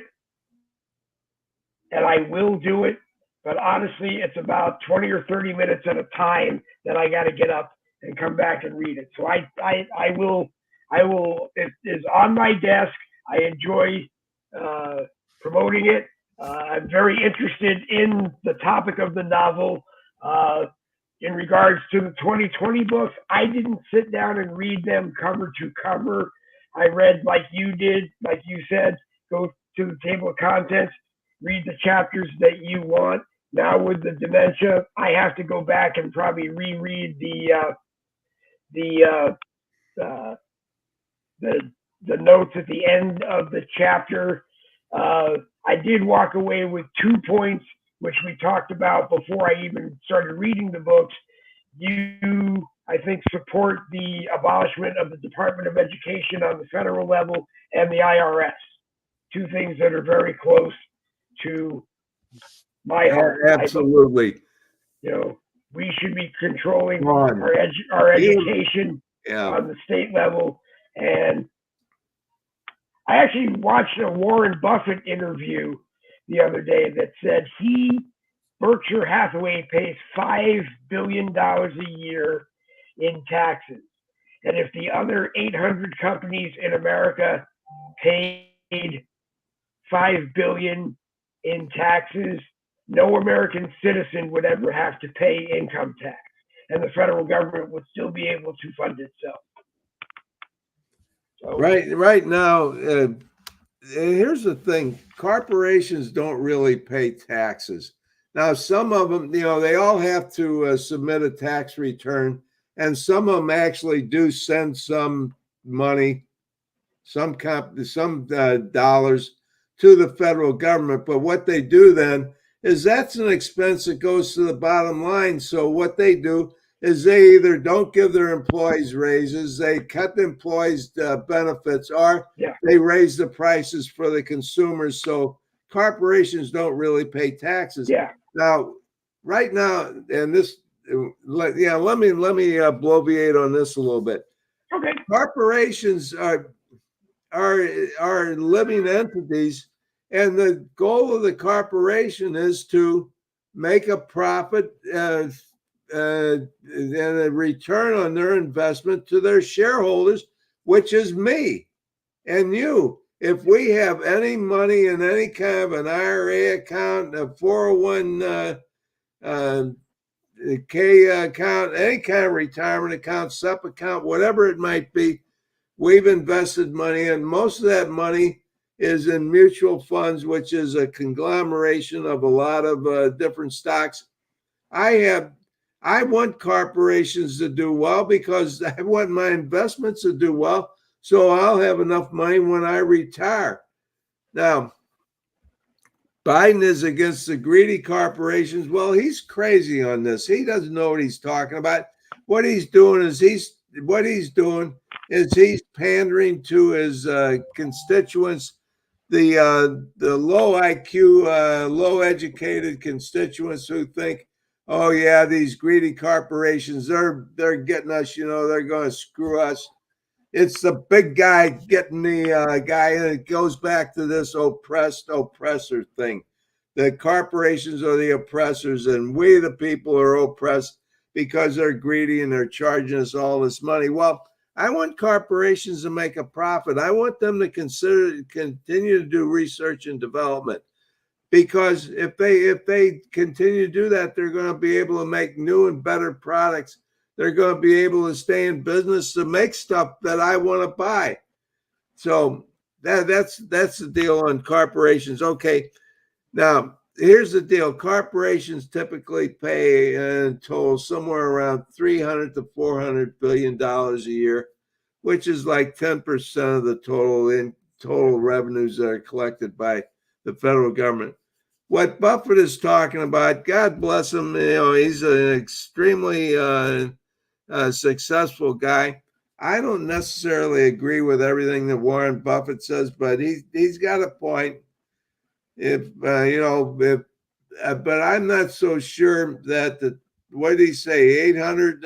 S1: and I will do it. But honestly, it's about 20 or 30 minutes at a time that I got to get up and come back and read it. So I will, it is on my desk. I enjoy promoting it. I'm very interested in the topic of the novel. In regards to the 2020 books, I didn't sit down and read them cover to cover. I read like you did, like you said, go to the table of contents, read the chapters that you want. Now with the dementia, I have to go back and probably reread the notes at the end of the chapter. I did walk away with 2 points, which we talked about before I even started reading the books. You, I think, support the abolishment of the Department of Education on the federal level and the IRS. 2 things that are very close to my heart.
S2: Absolutely.
S1: We should be controlling our education on the state level. And I actually watched a Warren Buffett interview the other day that said Berkshire Hathaway pays $5 billion a year in taxes. And if the other 800 companies in America paid $5 billion in taxes, no American citizen would ever have to pay income tax, and the federal government would still be able to fund itself. So,
S2: right now, here's the thing: corporations don't really pay taxes. Now, some of them, they all have to submit a tax return, and some of them actually do send some money, some dollars to the federal government. But what they do then is that's an expense that goes to the bottom line. So what they do is they either don't give their employees raises, they cut the employees' benefits, or they raise the prices for the consumers. So corporations don't really pay taxes. Now, right now, and this, let me bloviate on this a little bit.
S1: Okay.
S2: Corporations are living entities, and the goal of the corporation is to make a profit and a return on their investment to their shareholders, which is me and you. If we have any money in any kind of an IRA account, a 401k account, any kind of retirement account, SEP account, whatever it might be, we've invested money, and most of that money is in mutual funds, which is a conglomeration of a lot of different stocks. I want corporations to do well because I want my investments to do well, so I'll have enough money when I retire. Now, Biden is against the greedy corporations. Well, he's crazy on this. He doesn't know what he's talking about. What he's doing is he's pandering to his constituents, the low IQ, low educated constituents who think, oh yeah, these greedy corporations, they're getting us, they're going to screw us. It's the big guy getting the guy, and it goes back to this oppressor thing. The corporations are the oppressors, and we, the people, are oppressed because they're greedy and they're charging us all this money. Well, I want corporations to make a profit. I want them to continue to do research and development, because if they continue to do that, they're going to be able to make new and better products. They're going to be able to stay in business to make stuff that I want to buy. So that's the deal on corporations. Okay, now here's the deal. Corporations typically pay in total somewhere around $300 to $400 billion a year, which is like 10% of the total revenues that are collected by the federal government. What Buffett is talking about, God bless him, he's an extremely successful guy. I don't necessarily agree with everything that Warren Buffett says, but he's got a point. But I'm not so sure that what did he say? 800.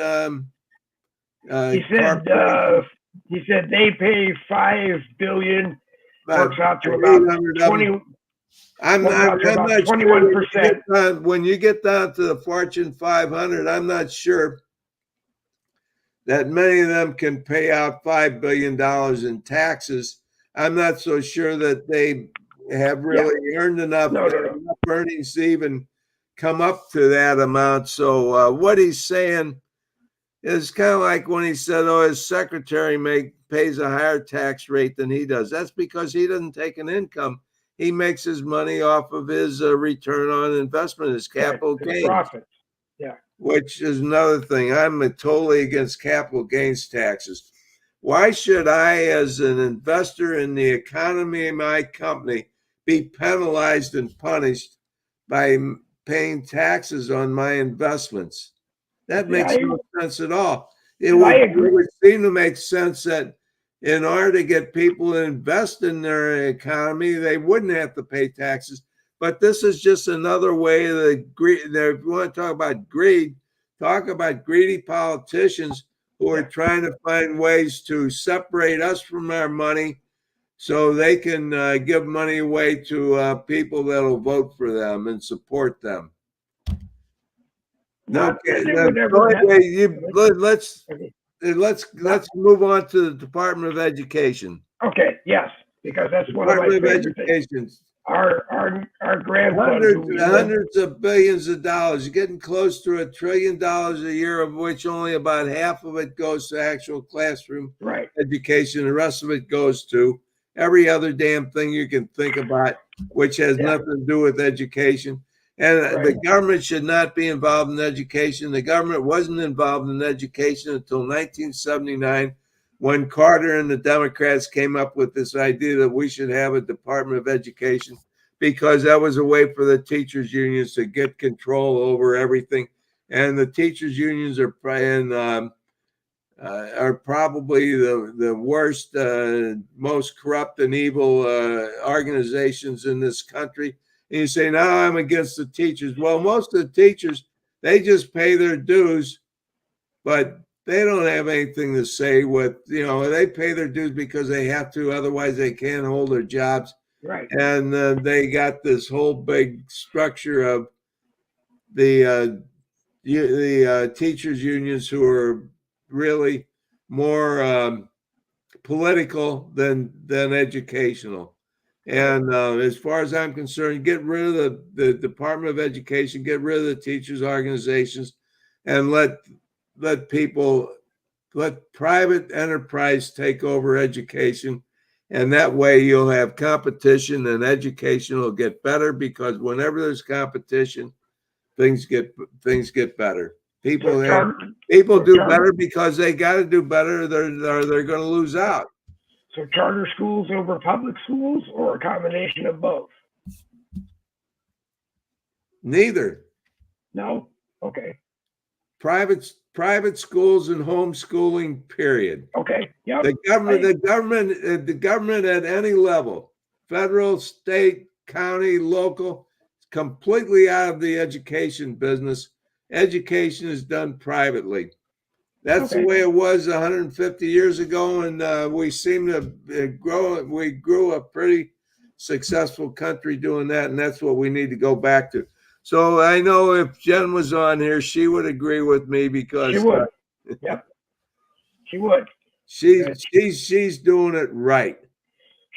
S1: He said they pay $5 billion. Works out to about 20.
S2: I'm not sure. 21%. When you get down to the Fortune 500, I'm not sure that many of them can pay out $5 billion in taxes. I'm not so sure that they have really earned enough earnings to even come up to that amount. So what he's saying is kind of like when he said, his secretary pays a higher tax rate than he does. That's because he doesn't take an income. He makes his money off of his return on investment, his capital gains.
S1: Profits. Yeah.
S2: Which is another thing. I'm totally against capital gains taxes. Why should I, as an investor in the economy of my company, be penalized and punished by paying taxes on my investments? That makes no sense at all. It would seem to make sense that in order to get people to invest in their economy, they wouldn't have to pay taxes. But this is just another way that if you want to talk about greed, talk about greedy politicians who are trying to find ways to separate us from our money so they can give money away to people that will vote for them and support them. Okay, let's move on to the Department of Education.
S1: Okay, yes, because that's one of my favorite things. Our grandson,
S2: hundreds of billions of dollars. You're getting close to $1 trillion a year, of which only about half of it goes to actual classroom education. The rest of it goes to every other damn thing you can think about, which has nothing to do with education. And the government should not be involved in education. The government wasn't involved in education until 1979, when Carter and the Democrats came up with this idea that we should have a Department of Education, because that was a way for the teachers' unions to get control over everything. And the teachers' unions are probably the worst, most corrupt and evil organizations in this country. And you say, no, I'm against the teachers. Well, most of the teachers, they just pay their dues, but they don't have anything to say with, they pay their dues because they have to, otherwise they can't hold their jobs.
S1: Right.
S2: And they got this whole big structure of the teachers unions who are really more political than educational. And as far as I'm concerned, get rid of the Department of Education, get rid of the teachers' organizations, and let private enterprise take over education. And that way you'll have competition, and education will get better, because whenever there's competition, things get better. People do better because they got to do better. They're going to lose out.
S1: So charter schools over public schools, or a combination of both?
S2: Neither.
S1: No? Okay.
S2: Private schools and homeschooling, period.
S1: Okay. Yep.
S2: The government at any level, federal, state, county, local, completely out of the education business. Education is done privately. That's the way it was 150 years ago, and we seem to grow. We grew a pretty successful country doing that, and that's what we need to go back to. So I know if Jen was on here, she would agree with me, because
S1: she would. Yep, she would.
S2: She's doing it right.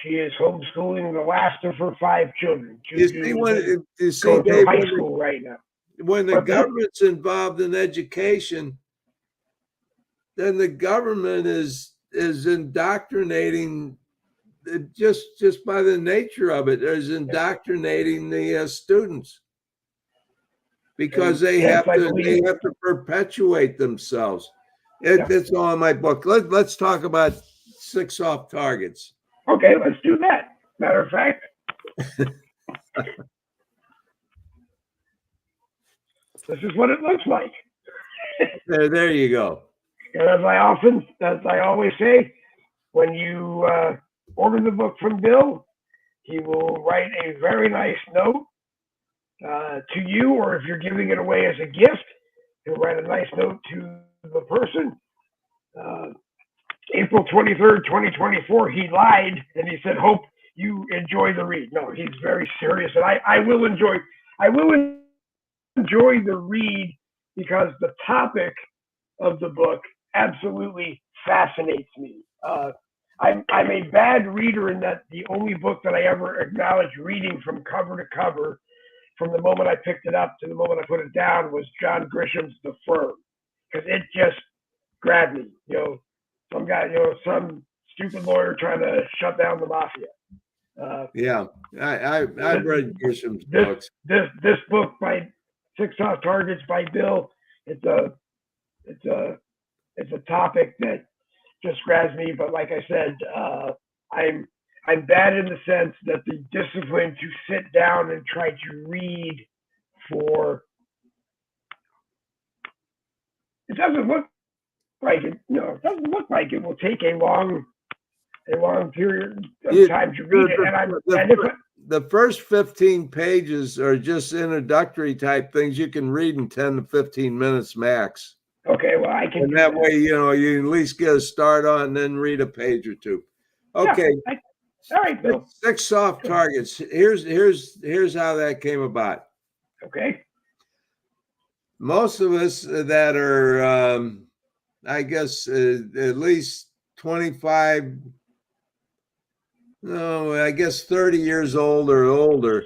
S1: She is homeschooling the last of her 5 children.
S2: You see,
S1: Going through
S2: Dave,
S1: high school right now.
S2: when the government's involved in education, then the government is indoctrinating, just by the nature of it, is indoctrinating the students, because they have to perpetuate themselves. It's all in my book. Let's talk about 6 off targets.
S1: Okay, let's do that. Matter of fact, this is what it looks like.
S2: There you go.
S1: And as I always say, when you order the book from Bill, he will write a very nice note to you, or if you're giving it away as a gift, he'll write a nice note to the person. April 23rd, 2024, he lied and he said, "Hope you enjoy the read." No, he's very serious, and I will enjoy the read, because the topic of the book absolutely fascinates me. I'm a bad reader in that the only book that I ever acknowledged reading from cover to cover, from the moment I picked it up to the moment I put it down, was John Grisham's The Firm, because it just grabbed me. Some guy, some stupid lawyer trying to shut down the mafia.
S2: Yeah, I've read Grisham's books.
S1: This book by 6 Off Targets by Bill, it's a topic that just grabs me. But like I said, I'm bad in the sense that the discipline to sit down and try to read for, it doesn't look like it. It doesn't look like it will take a long period of time to read it.
S2: The first 15 pages are just introductory type things you can read in 10 to 15 minutes max.
S1: Okay, well, I can.
S2: And that way, you at least get a start on, and then read a page or two. Okay.
S1: Yeah, all right, Bill.
S2: 6 soft targets. Here's how that came about.
S1: Okay.
S2: Most of us that are, I guess, at least 25. No, I guess 30 years old or older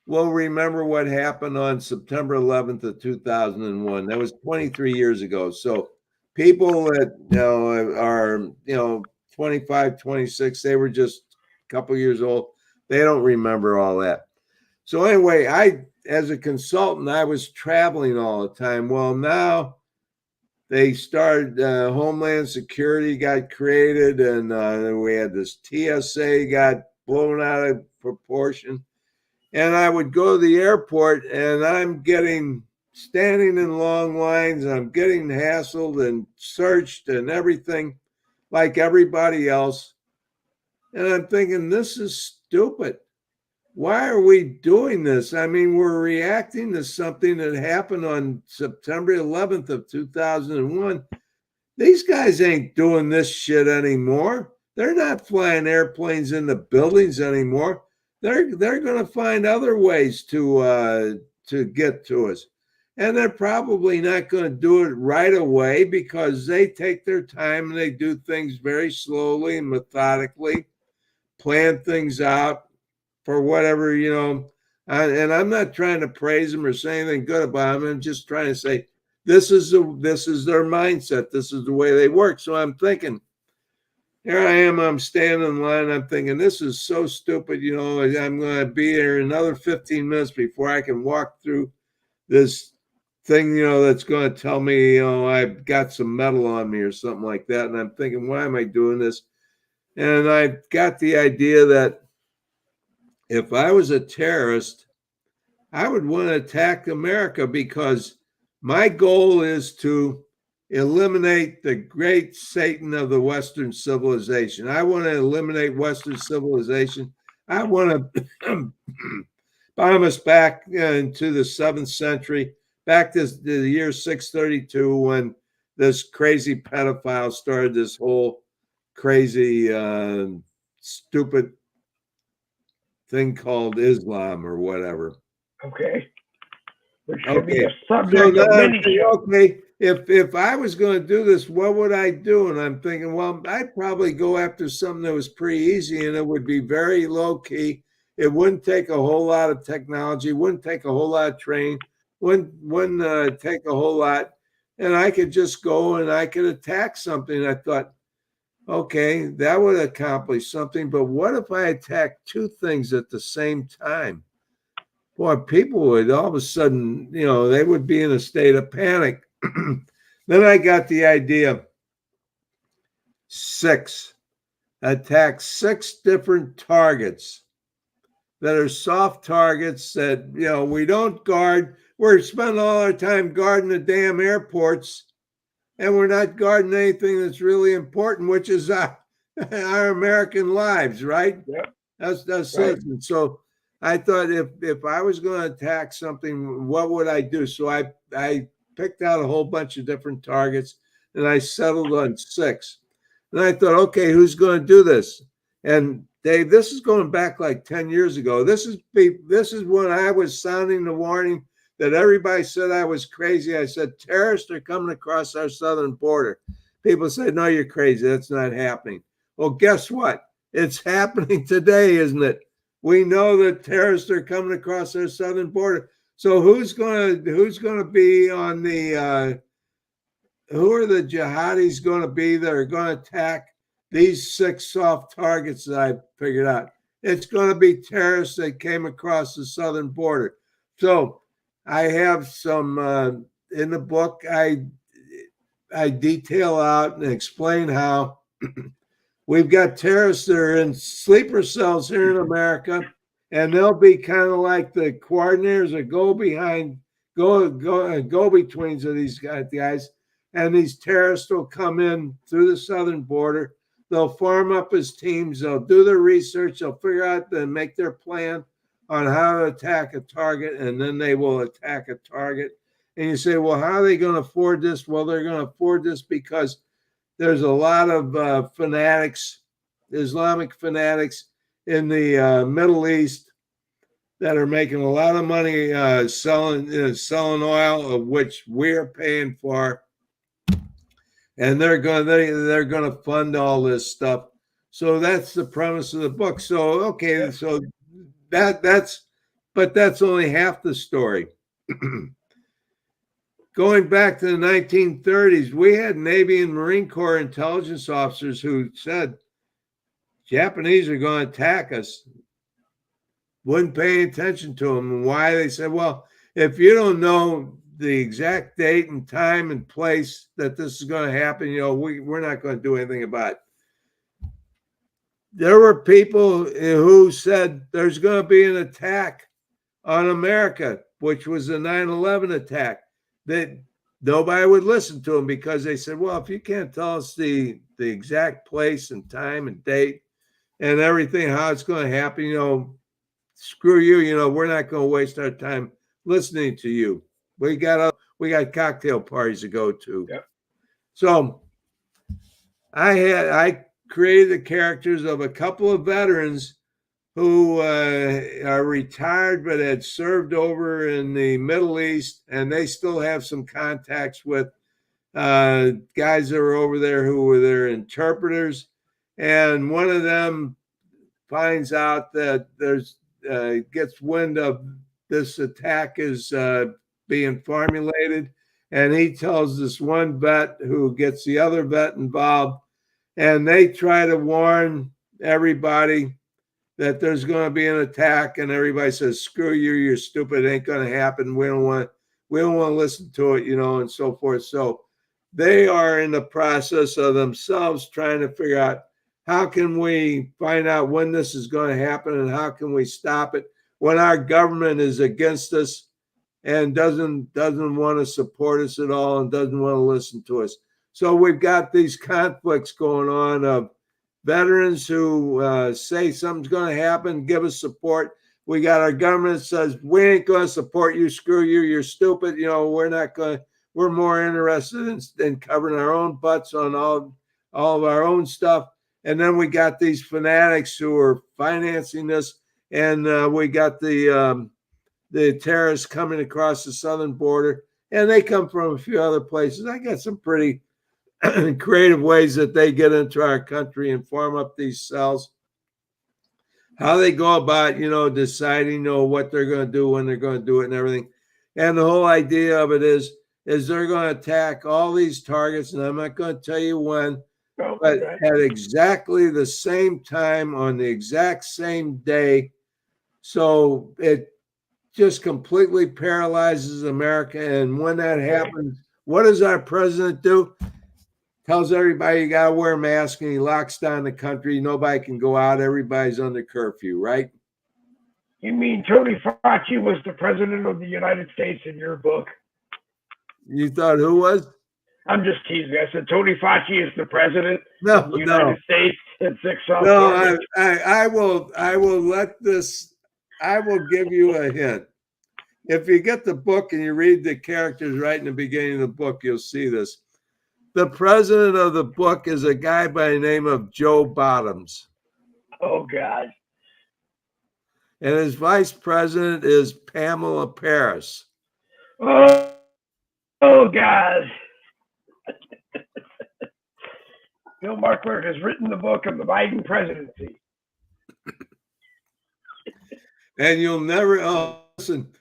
S2: will remember what happened on September 11th of 2001. That was 23 years ago. So people that are 25, 26, they were just a couple years old. They don't remember all that. So anyway, as a consultant, I was traveling all the time. Well, now they started, Homeland Security got created, and we had this TSA got blown out of proportion. And I would go to the airport, and I'm standing in long lines, and I'm getting hassled and searched and everything like everybody else. And I'm thinking, this is stupid. Why are we doing this? I mean, we're reacting to something that happened on September 11th of 2001. These guys ain't doing this shit anymore. They're not flying airplanes into buildings anymore. They're going to find other ways to get to us. And they're probably not going to do it right away, because they take their time and they do things very slowly and methodically, plan things out for whatever, and I'm not trying to praise them or say anything good about them. I'm just trying to say, this is their mindset. This is the way they work. So I'm thinking, here I am, I'm standing in line. I'm thinking, this is so stupid. I'm going to be here another 15 minutes before I can walk through this thing, that's going to tell me, I've got some metal on me or something like that. And I'm thinking, why am I doing this? And I got the idea that if I was a terrorist, I would want to attack America, because my goal is to eliminate the great Satan of the Western civilization. I want to eliminate Western civilization. I want to bomb us back into the 7th century, back to the year 632, when this crazy pedophile started this whole crazy, stupid thing called Islam or whatever.
S1: Okay. Which should be a subject of many shows.
S2: Okay. if I was going to do this, what would I do? And I'm thinking, well, I'd probably go after something that was pretty easy and it would be very low key. It wouldn't take a whole lot of technology, wouldn't take a whole lot of training, wouldn't take a whole lot. And I could just go and I could attack something. I thought, okay, that would accomplish something. But what if I attack two things at the same time? Boy, people would all of a sudden, they would be in a state of panic. Then I got the idea. Attack 6 different targets that are soft targets that, we don't guard. We're spending all our time guarding the damn airports, and we're not guarding anything that's really important, which is our American lives, right?
S1: Yep.
S2: That's
S1: Right.
S2: it. And so I thought if I was going to attack something, what would I do? So I picked out a whole bunch of different targets, and I settled on 6. And I thought, okay, who's going to do this? And Dave, this is going back like 10 years ago. This is when I was sounding the warning that everybody said I was crazy. I said, terrorists are coming across our southern border. People said, no, you're crazy. That's not happening. Well, guess what? It's happening today, isn't it? We know that terrorists are coming across our southern border. So who's going to be on the who are the jihadis going to be that are going to attack these 6 soft targets that I figured out? It's going to be terrorists that came across the southern border. So I have some in the book. I detail out and explain how we've got terrorists that are in sleeper cells here in America, and they'll be kind of like the coordinators that go betweens of these guys. And these terrorists will come in through the southern border. They'll form up as teams. They'll do their research. They'll figure out and make their plan on how to attack a target, and then they will attack a target. And you say, well, how are they going to afford this? Well, they're going to afford this because there's a lot of fanatics, Islamic fanatics in the Middle East that are making a lot of money selling oil, of which we're paying for. And they're going to fund all this stuff. So that's the premise of the book. So okay, so that's only half the story. Going back to the 1930s, we had Navy and Marine Corps intelligence officers who said Japanese are going to attack us. Wouldn't pay attention to them. And why? They said, well, if you don't know the exact date and time and place that this is going to happen, we're not going to do anything about it. There were people who said there's going to be an attack on America, which was the 9/11 attack. That nobody would listen to them because they said, well, if you can't tell us the exact place and time and date and everything, how it's going to happen, screw you, we're not going to waste our time listening to you. We got cocktail parties to go to.
S1: Yep.
S2: So I created the characters of a couple of veterans who are retired but had served over in the Middle East, and they still have some contacts with guys that were over there who were their interpreters. And one of them finds out that gets wind of this attack is being formulated, and he tells this one vet who gets the other vet involved, and they try to warn everybody that there's going to be an attack, and everybody says, screw you, you're stupid, it ain't going to happen, we don't want to listen to it, and so forth. So they are in the process of themselves trying to figure out how can we find out when this is going to happen, and how can we stop it when our government is against us and doesn't want to support us at all and doesn't want to listen to us. So we've got these conflicts going on of veterans who say something's going to happen, give us support. We got our government that says, we ain't going to support you, screw you, you're stupid. We're more interested in covering our own butts on all of our own stuff. And then we got these fanatics who are financing this, and we got the terrorists coming across the southern border, and they come from a few other places. I got some pretty creative ways that they get into our country and form up these cells. How they go about, deciding, what they're going to do, when they're going to do it, and everything. And the whole idea of it is they're going to attack all these targets, and I'm not going to tell you when, but at exactly the same time on the exact same day. So it just completely paralyzes America. And when that happens, what does our president do? Tells everybody you got to wear a mask, and he locks down the country. Nobody can go out. Everybody's under curfew, right?
S1: You mean Tony Fauci was the president of the United States in your book?
S2: You thought who was?
S1: I'm just teasing. I said Tony Fauci is the president of the United States and 6 off.
S2: No, I will let this. I will give you a hint. If you get the book and you read the characters right in the beginning of the book, you'll see this. The president of the book is a guy by the name of Joe Bottoms.
S1: Oh, God.
S2: And his vice president is Pamela Paris.
S1: Oh God. Bill Markler has written the book of the Biden presidency.
S2: And you'll never, listen,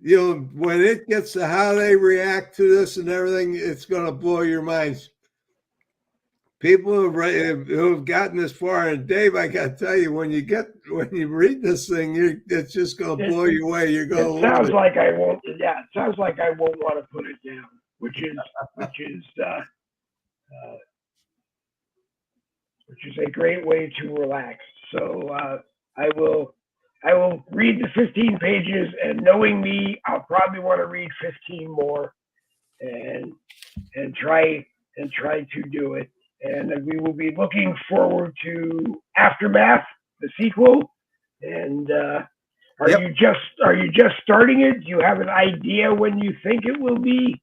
S2: when it gets to how they react to this and everything, it's going to blow your minds. People who have gotten this far, and Dave, I got to tell you, when you read this thing, it's just going to blow you away. You're going to love it.
S1: Sounds like I won't. Yeah, it sounds like I won't want to put it down, which is a great way to relax. So I will read the 15 pages, and knowing me, I'll probably want to read 15 more, and try to do it. And we will be looking forward to Aftermath, the sequel. And are you just starting it? Do you have an idea when you think it will be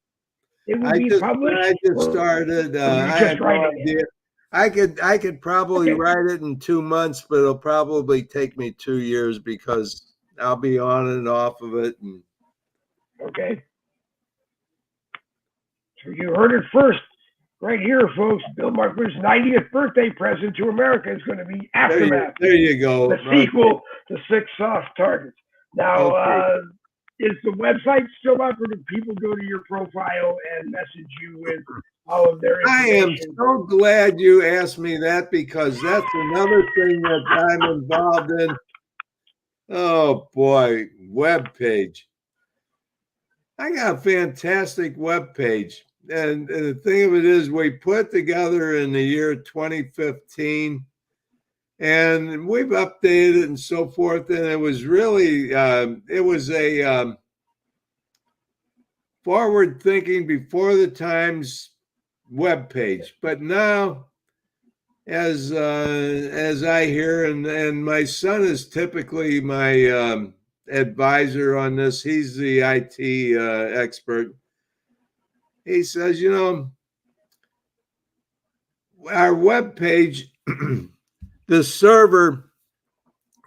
S1: published?
S2: I just started. I have no idea. I could probably write it in 2 months, but it'll probably take me 2 years because I'll be on and off of it.
S1: Okay. So you heard it first. Right here, folks, Bill Markler's 90th birthday present to America is going to be Aftermath.
S2: There you go.
S1: The sequel to 6 Soft Targets. Now, is the website still up, or do people go to your profile and message you with all of their information?
S2: I am so glad you asked me that, because that's another thing that I'm involved in. Oh, boy, web page. I got a fantastic web page. And the thing of it is, we put together in the year 2015, and we've updated it and so forth. And it was really, it was a forward thinking, before the times web page. But now, as I hear, and my son is typically my advisor on this. He's the IT expert. He says, our web page, the server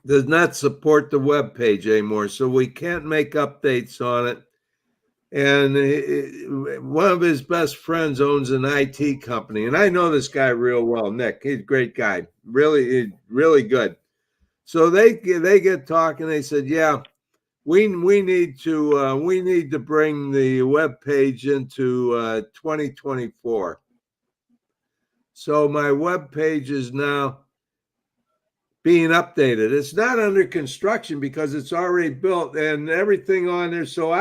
S2: does not support the web page anymore, so we can't make updates on it. And one of his best friends owns an IT company, and I know this guy real well, Nick. He's a great guy, really, really good. So they get talking. They said, yeah, we need to bring the web page into 2024. So my web page is now being updated. It's not under construction because it's already built and everything on there. So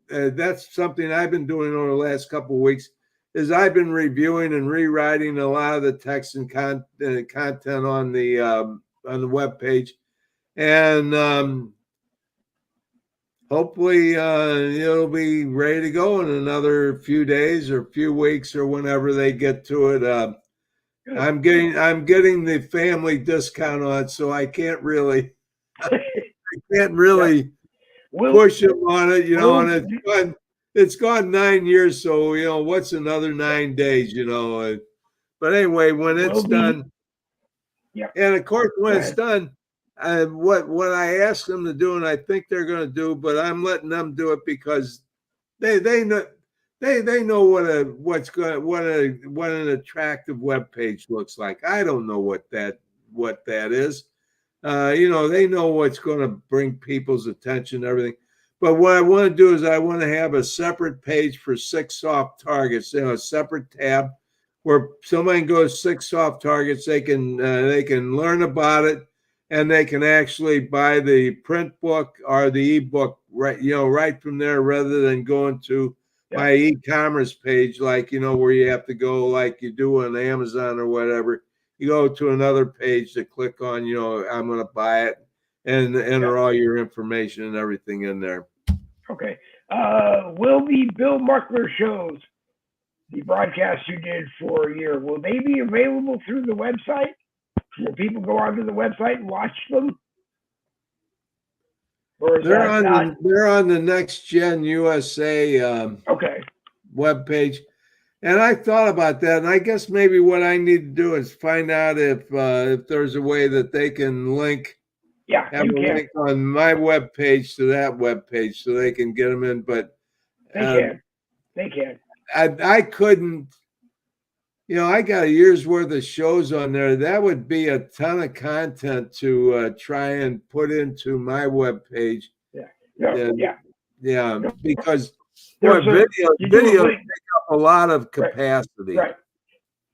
S2: that's something I've been doing over the last couple of weeks. Is I've been reviewing and rewriting a lot of the text and content on the web page, and hopefully it'll be ready to go in another few days or few weeks or whenever they get to it. I'm getting the family discount on it, so I can't really push them on it, and it's gone 9 years, so what's another 9 days, But anyway, when it's done, and of course when it's done, what I ask them to do, and I think they're going to do, but I'm letting them do it because they know they know what an attractive web page looks like. I don't know what that is. They know what's going to bring people's attention and everything. But what I want to do is I want to have a separate page for 6 soft targets, a separate tab where somebody can go to 6 soft targets. They can learn about it, and they can actually buy the print book or the ebook right from there, rather than going to my e-commerce page, where you have to go like you do on Amazon or whatever. You go to another page to click on, I'm going to buy it, and enter all your information and everything in there.
S1: Okay. Will the Bill Markler shows, the broadcasts you did for a year, will they be available through the website? Will people go onto the website and watch them? Or is
S2: they're on the Next Gen USA webpage. And I thought about that, and I guess maybe what I need to do is find out if there's a way that they can link, link on my webpage to that webpage, so they can get them in. But
S1: they can.
S2: I couldn't. I got a year's worth of shows on there. That would be a ton of content to try and put into my webpage. Because video take up a lot of capacity.
S1: Right.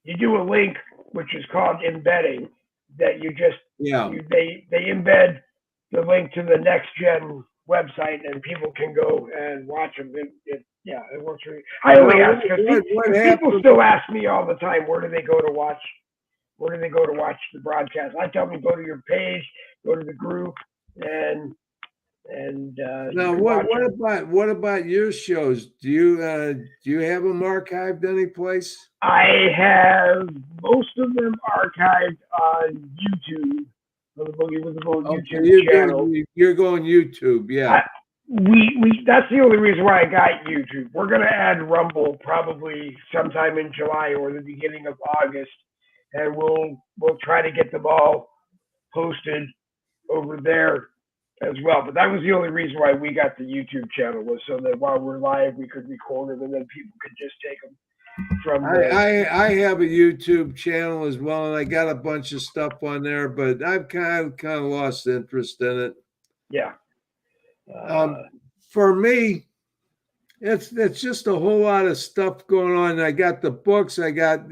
S1: You do a link which is called embedding, that you just they embed the link to the Next Gen website, and people can go and watch them. It works for me. I only ask because people still ask me all the time, where do they go to watch the broadcast? I tell them, go to your page, go to the group, and
S2: now what about your shows? Do you have them archived any place?
S1: I have most of them archived on YouTube, on the Boogie with the Bull YouTube channel.
S2: You're going YouTube, yeah.
S1: We that's the only reason why I got YouTube. We're gonna add Rumble probably sometime in July or the beginning of August, and we'll try to get them all posted over there as well. But that was the only reason why we got the YouTube channel, was so that while we're live, we could record them, and then people could just take them from there.
S2: I have a YouTube channel as well, and I got a bunch of stuff on there, but I've kind of lost interest in it.
S1: Yeah.
S2: For me, it's just a whole lot of stuff going on. I got the books, I got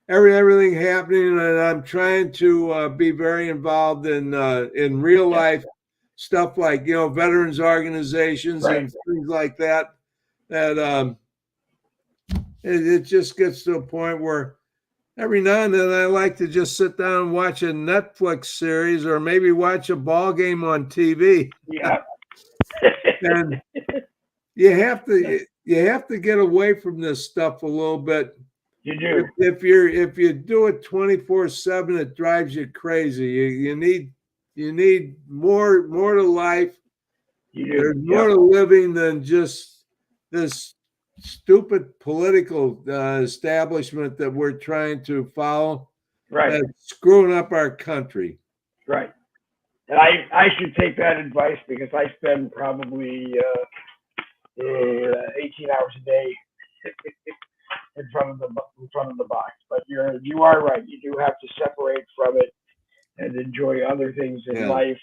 S2: everything happening, and I'm trying to be very involved in real life stuff, like veterans organizations and things like that. That it just gets to a point where every now and then I like to just sit down and watch a Netflix series, or maybe watch a ball game on TV.
S1: Yeah.
S2: And you have to get away from this stuff a little bit.
S1: You do.
S2: If you do it 24/7, it drives you crazy. You need more to life. There's more to living than just this stupid political establishment that we're trying to follow.
S1: Right.
S2: That's screwing up our country.
S1: Right. And I should take that advice, because I spend probably 18 hours a day in front of the box. But you are right. You do have to separate from it and enjoy other things in life.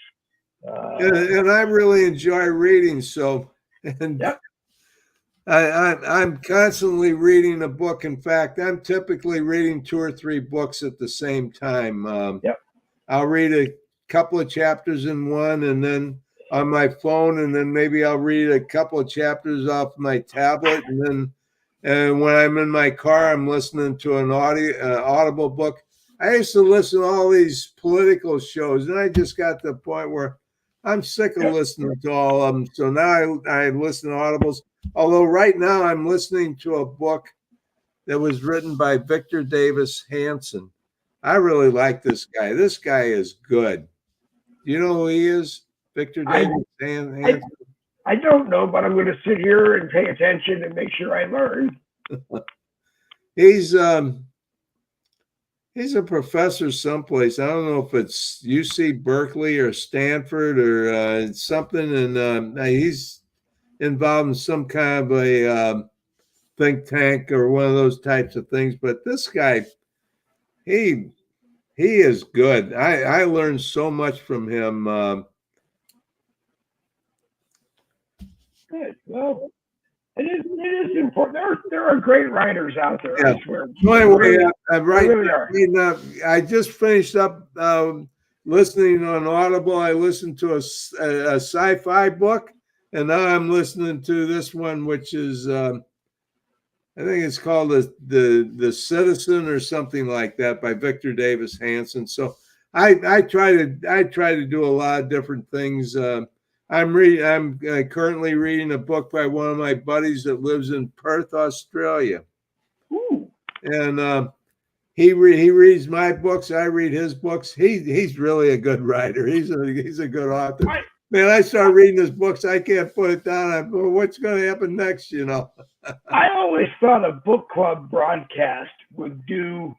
S2: And I really enjoy reading. So, I'm constantly reading a book. In fact, I'm typically reading 2 or 3 books at the same time. I'll read a couple of chapters in one, and then on my phone, and then maybe I'll read a couple of chapters off my tablet, and when I'm in my car, I'm listening to an audible book. I used to listen to all these political shows, and I just got to the point where I'm sick of listening to all of them. So now I listen to audibles. Although right now I'm listening to a book that was written by Victor Davis Hanson. I really like this guy. This guy is good. Do you know who he is? Victor Davis Hanson?
S1: I don't know, but I'm going to sit here and pay attention and make sure I learn.
S2: He's a professor someplace. I don't know if it's UC Berkeley or Stanford or something. And involved in some kind of a think tank or one of those types of things. But this guy, he is good. I learned so much from him.
S1: Good. Well, it is important. There are great writers out there.
S2: Yeah.
S1: I swear.
S2: So anyway, I'm
S1: There
S2: right.
S1: really are.
S2: I just finished up listening on Audible. I listened to a sci-fi book, and now I'm listening to this one, which is I think it's called the Citizen or something like that by Victor Davis Hanson. So I try to do a lot of different things. I'm currently reading a book by one of my buddies that lives in Perth, Australia,
S1: Ooh.
S2: and he reads my books. I read his books. He's really a good writer. He's a good author. Man, I start reading his books. I can't put it down. I go, what's going to happen next? You know.
S1: I always thought a book club broadcast would do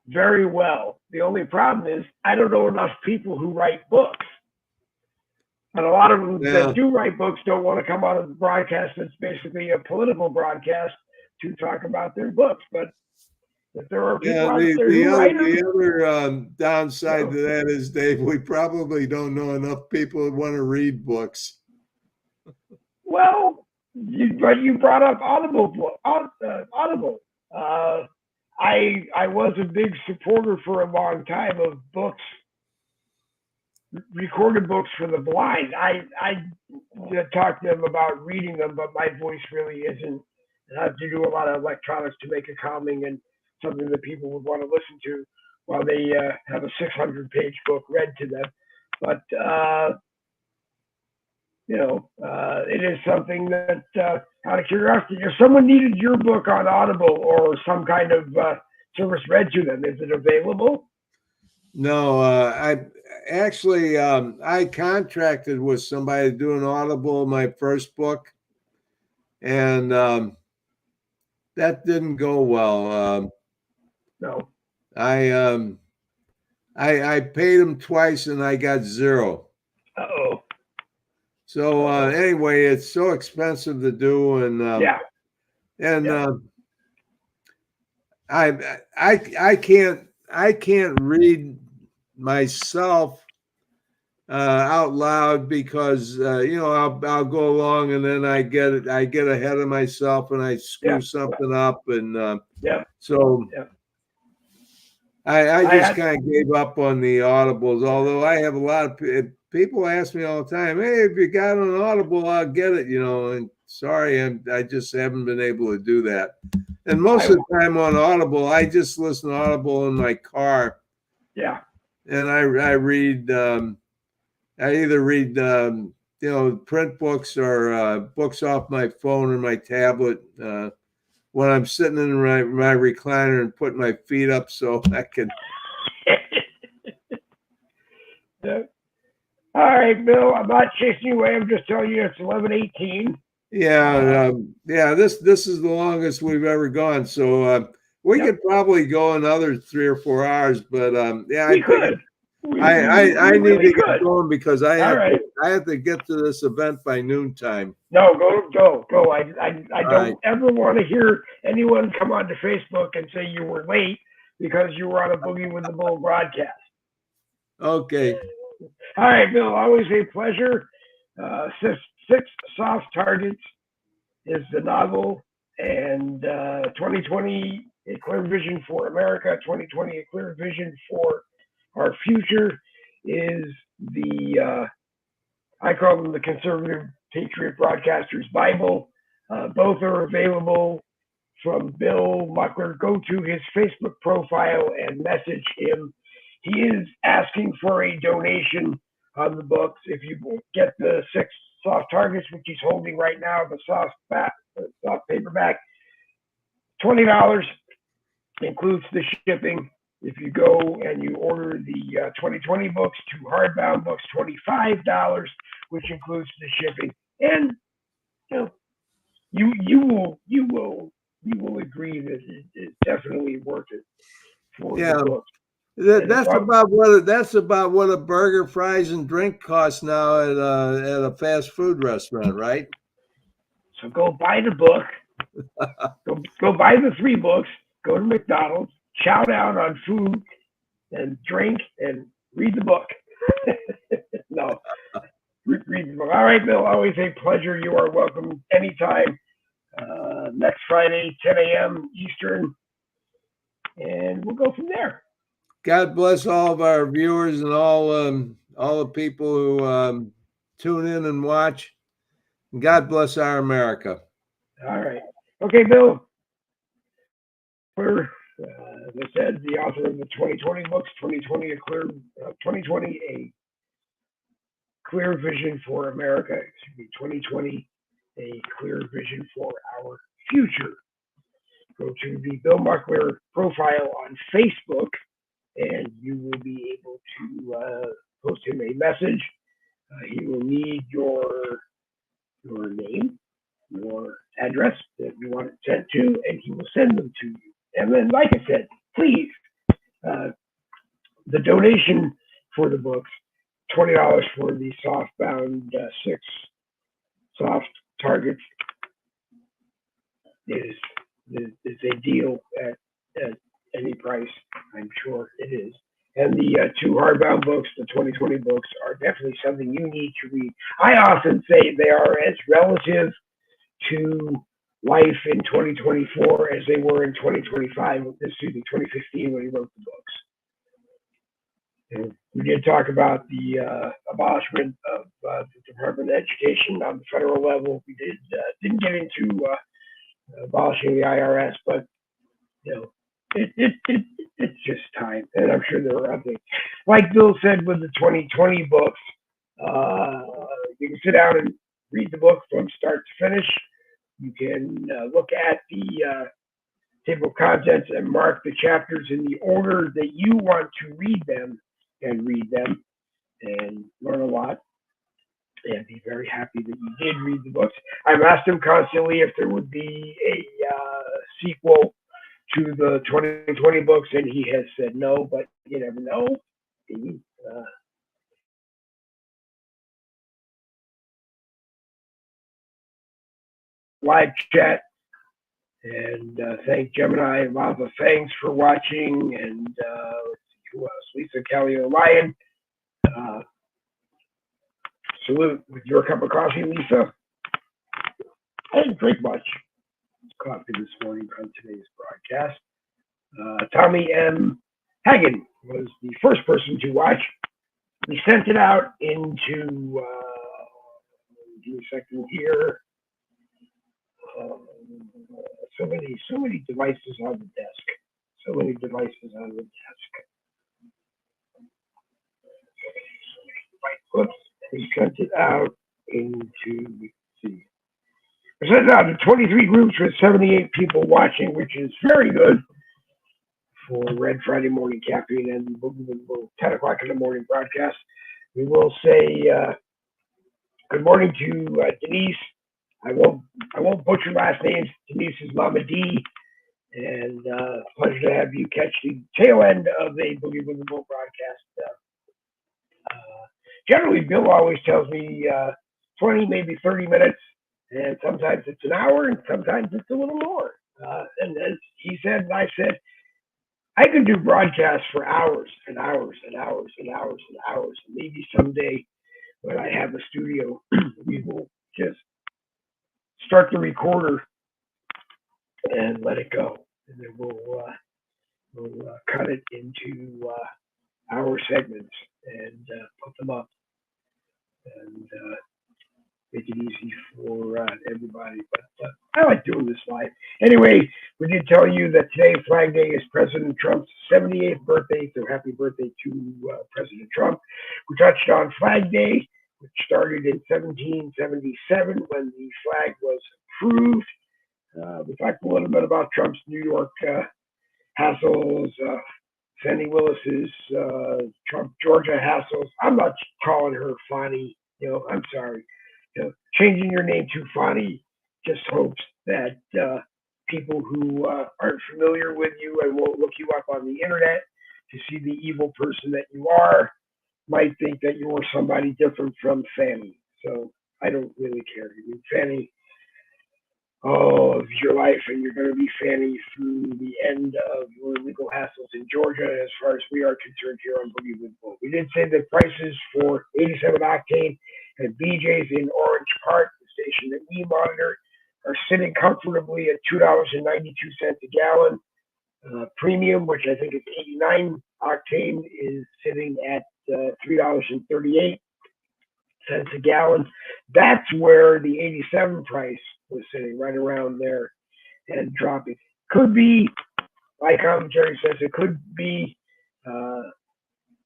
S1: very well. The only problem is I don't know enough people who write books. And a lot of them that do write books don't want to come on a broadcast that's basically a political broadcast to talk about their books. But if there are people out there who write them,
S2: the other downside to that is, Dave, we probably don't know enough people that want to read books.
S1: Well, you brought up Audible. I was a big supporter for a long time of books, recorded books for the blind. I talk to them about reading them, but my voice really isn't. I have to do a lot of electronics to make it calming and something that people would want to listen to while they have a 600-page book read to them. But it is something that, out of curiosity, if someone needed your book on Audible or some kind of service read to them, is it available?
S2: No, I actually I contracted with somebody to do an Audible, my first book, and that didn't go well.
S1: No.
S2: I paid him twice and I got zero.
S1: Uh-oh.
S2: So anyway, it's so expensive to do, and I can't read myself out loud because I'll go along and then I get ahead of myself and I screw something up, and so I just kind of gave up on the Audibles. Although I have a lot of people ask me all the time, "Hey, if you got an Audible, I'll get it." And sorry, I just haven't been able to do that. And most of the time on Audible, I just listen to Audible in my car.
S1: Yeah.
S2: And I read. I either read print books or books off my phone or my tablet when I'm sitting in my recliner and putting my feet up so I can.
S1: Yeah. All right, Bill. I'm not chasing you away. I'm just telling you it's 11:18.
S2: Yeah, This is the longest we've ever gone. So we could probably go another 3 or 4 hours. But
S1: we could.
S2: I need to get going because I have to get to this event by noontime.
S1: No, go. I don't ever want to hear anyone come onto Facebook and say you were late because you were on a Boogie with the Bull broadcast.
S2: Okay.
S1: All right, Bill. Always a pleasure. Six Soft Targets is the novel, and 2020 A Clear Vision for America. 2020 A Clear Vision for Our Future is the I call them the Conservative Patriot Broadcasters Bible. Both are available from Bill Muckler. Go to his Facebook profile and message him. He is asking for a donation on the books. If you get the 6 soft targets, which he's holding right now, the soft paperback, $20 includes the shipping. If you go and you order the 2020 books, 2 hardbound books, $25, which includes the shipping. And you will agree that it's definitely worth it for the books.
S2: That's about what a burger, fries, and drink costs now at a fast food restaurant, right?
S1: So go buy the book. Go buy the 3 books. Go to McDonald's. Chow down on food and drink and read the book. No, read the book. All right, Bill. Always a pleasure. You are welcome anytime. Next Friday, 10 a.m. Eastern, and we'll go from there.
S2: God bless all of our viewers and all the people who tune in and watch. And God bless our America.
S1: All right. Okay, Bill. As I said, the author of the 2020 books, 2020 a clear vision for America. Excuse me, 2020 a clear vision for our future. Go to the Bill Muckler profile on Facebook, and you will be able to post him a message. He will need your name, your address that you want it sent to, and he will send them to you. And then, like I said, please, the donation for the books, $20 for the softbound 6 soft targets is a deal at any price. I'm sure it is. And the 2 hardbound books, the 2020 books, are definitely something you need to read. I often say they are as relative to life in 2024 as they were in 2015 when he wrote the books. And we did talk about the abolishment of the Department of Education on the federal level. We didn't get into abolishing the IRS, but it's just time, and I'm sure there are others. Like Bill said with the 2020 books, you can sit down and read the book from start to finish. You can look at the table of contents and mark the chapters in the order that you want to read them and learn a lot and be very happy that you did read the books. I've asked him constantly if there would be a sequel to the 2020 books, and he has said no, but you never know. Live chat, and thank Gemini Lava Fangs for watching, and let's see who else, Lisa Kelly O'Lion. Salute with your cup of coffee, Lisa. I didn't drink much coffee this morning on today's broadcast. Tommy M. Hagen was the first person to watch. We sent it out into, give me a second here. So many devices on the desk. So many devices on the desk. Whoops. We sent it out into, let's see. We sent it out to 23 groups with 78 people watching, which is very good for Red Friday Morning Caffeine and Boogie 10 o'clock in the morning broadcast. We will say good morning to Denise. I won't butcher last names. Denise's Mama D, and pleasure to have you catch the tail end of a Boogie with the Bull broadcast. Generally, Bill always tells me 20, maybe 30 minutes, and sometimes it's an hour, and sometimes it's a little more. And as he said, and I said, I could do broadcasts for hours and hours and hours and hours and hours. And maybe someday when I have a studio, we will just start the recorder and let it go. And then we'll cut it into hour segments and put them up and make it easy for everybody. But I like doing this live. Anyway, we did tell you that today, Flag Day, is President Trump's 78th birthday. So happy birthday to President Trump. We touched on Flag Day, which started in 1777 when the flag was approved. We talked a little bit about Trump's New York hassles, Fannie Willis's Trump Georgia hassles. I'm not calling her Fannie. I'm sorry. Changing your name to Fannie just hopes that people who aren't familiar with you and won't look you up on the internet to see the evil person that you are might think that you're somebody different from Fannie. So I don't really care. Fannie of your life, and you're going to be fanning through the end of your legal hassles in Georgia as far as we are concerned here on Boogie with Bull. We did say that prices for 87 octane and BJ's in Orange Park, the station that we monitor, are sitting comfortably at $2.92 a gallon. Premium, which I think is 89 octane, is sitting at $3.38 a gallon. That's where the 87 price was sitting, right around there and dropping. Could be, like Jerry says, it could be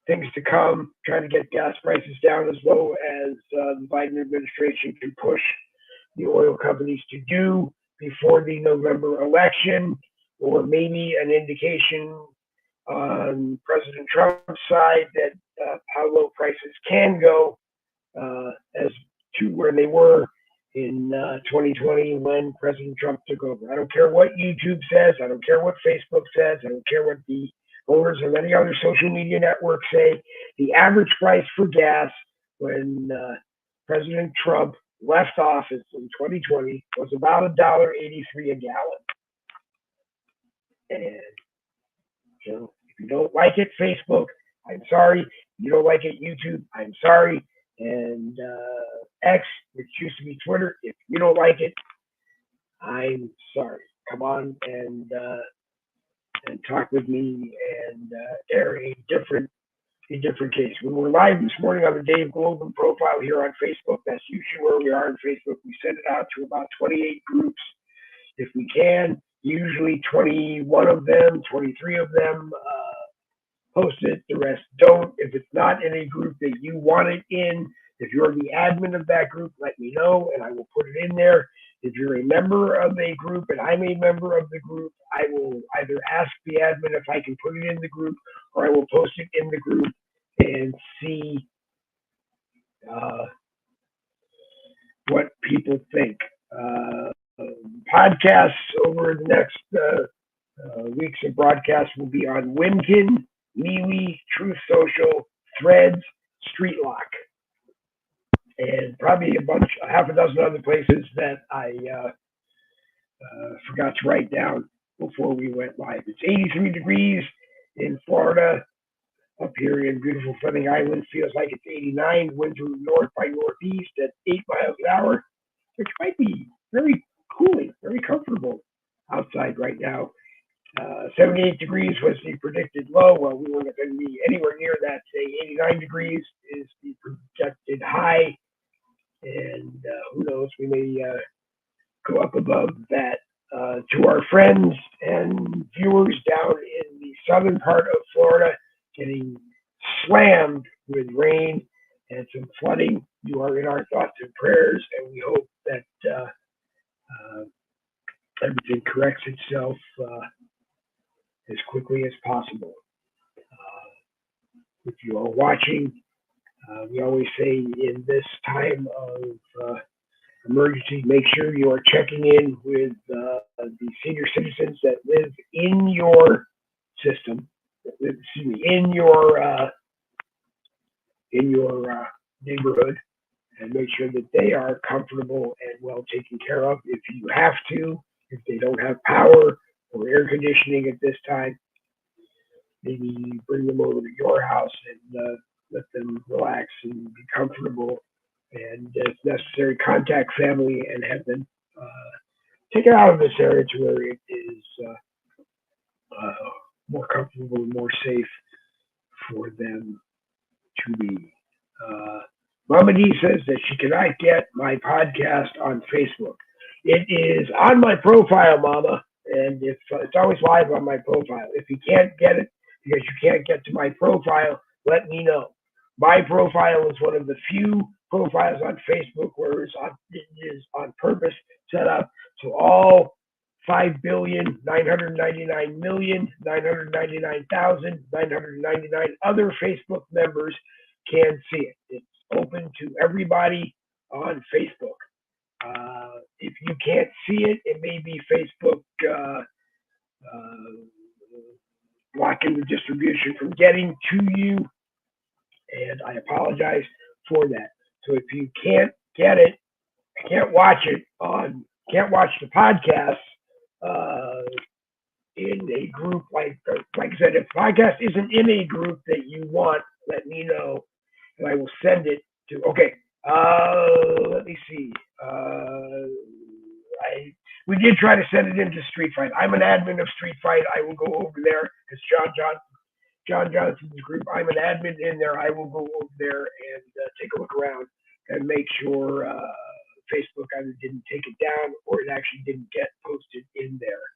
S1: things to come, trying to get gas prices down as low as the Biden administration can push the oil companies to do before the November election, or maybe an indication on President Trump's side that how low prices can go as to where they were in 2020 when President Trump took over. I don't care what YouTube says. I don't care what Facebook says. I don't care what the owners of any other social media network say. The average price for gas when President Trump left office in 2020 was about $1.83 a gallon. And so if you don't like it, Facebook, I'm sorry. If you don't like it, YouTube, I'm sorry. And X, which used to be Twitter, if you don't like it, I'm sorry. Come on and talk with me and air a different case. When we're live this morning on the Dave Globin profile here on Facebook, that's usually where we are on Facebook. We send it out to about 28 groups if we can. Usually 21 of them, 23 of them post it. The rest don't. If it's not in a group that you want it in, if you're the admin of that group, let me know and I will put it in there. If you're a member of a group and I'm a member of the group, I will either ask the admin if I can put it in the group, or I will post it in the group and see what people think. Podcasts over the next weeks of broadcasts will be on Winkin, MeWe, Truth Social, Threads, Streetlock, and probably half a dozen other places that I forgot to write down before we went live. It's 83 degrees in Florida. Up here in beautiful Fleming Island, feels like it's 89. Winds from north by northeast at 8 miles an hour, which might be very cooling, very comfortable outside right now. 78 degrees was the predicted low. Well, we weren't going to be anywhere near that today. 89 degrees is the projected high. And who knows, we may go up above that. To our friends and viewers down in the southern part of Florida, getting slammed with rain and some flooding, you are in our thoughts and prayers, and we hope that everything corrects itself as quickly as possible. If you are watching, we always say in this time of emergency, make sure you are checking in with the senior citizens that live in your system, in your neighborhood, and make sure that they are comfortable and well taken care of. If you have to, if they don't have power or air conditioning at this time, maybe bring them over to your house and let them relax and be comfortable. And if necessary, contact family and have them taken out of this area to where it is more comfortable and more safe for them to be. Mama D says that she cannot get my podcast on Facebook. It is on my profile, Mama, and it's always live on my profile. If you can't get it because you can't get to my profile, let me know. My profile is one of the few profiles on Facebook where it is on purpose set up so all 5,999,999,999 other Facebook members can see it. It's open to everybody on Facebook. If you can't see it, it may be Facebook blocking the distribution from getting to you, and I apologize for that. So if you can't get it, can't watch it on can't watch the podcast in a group like I said, if the podcast isn't in a group that you want, let me know, and I will send it to. Okay, let me see. I We did try to send it into Street Fight. I'm an admin of Street Fight. I will go over there because John Johnson's group. I'm an admin in there. I will go over there and take a look around and make sure Facebook either didn't take it down or it actually didn't get posted in there.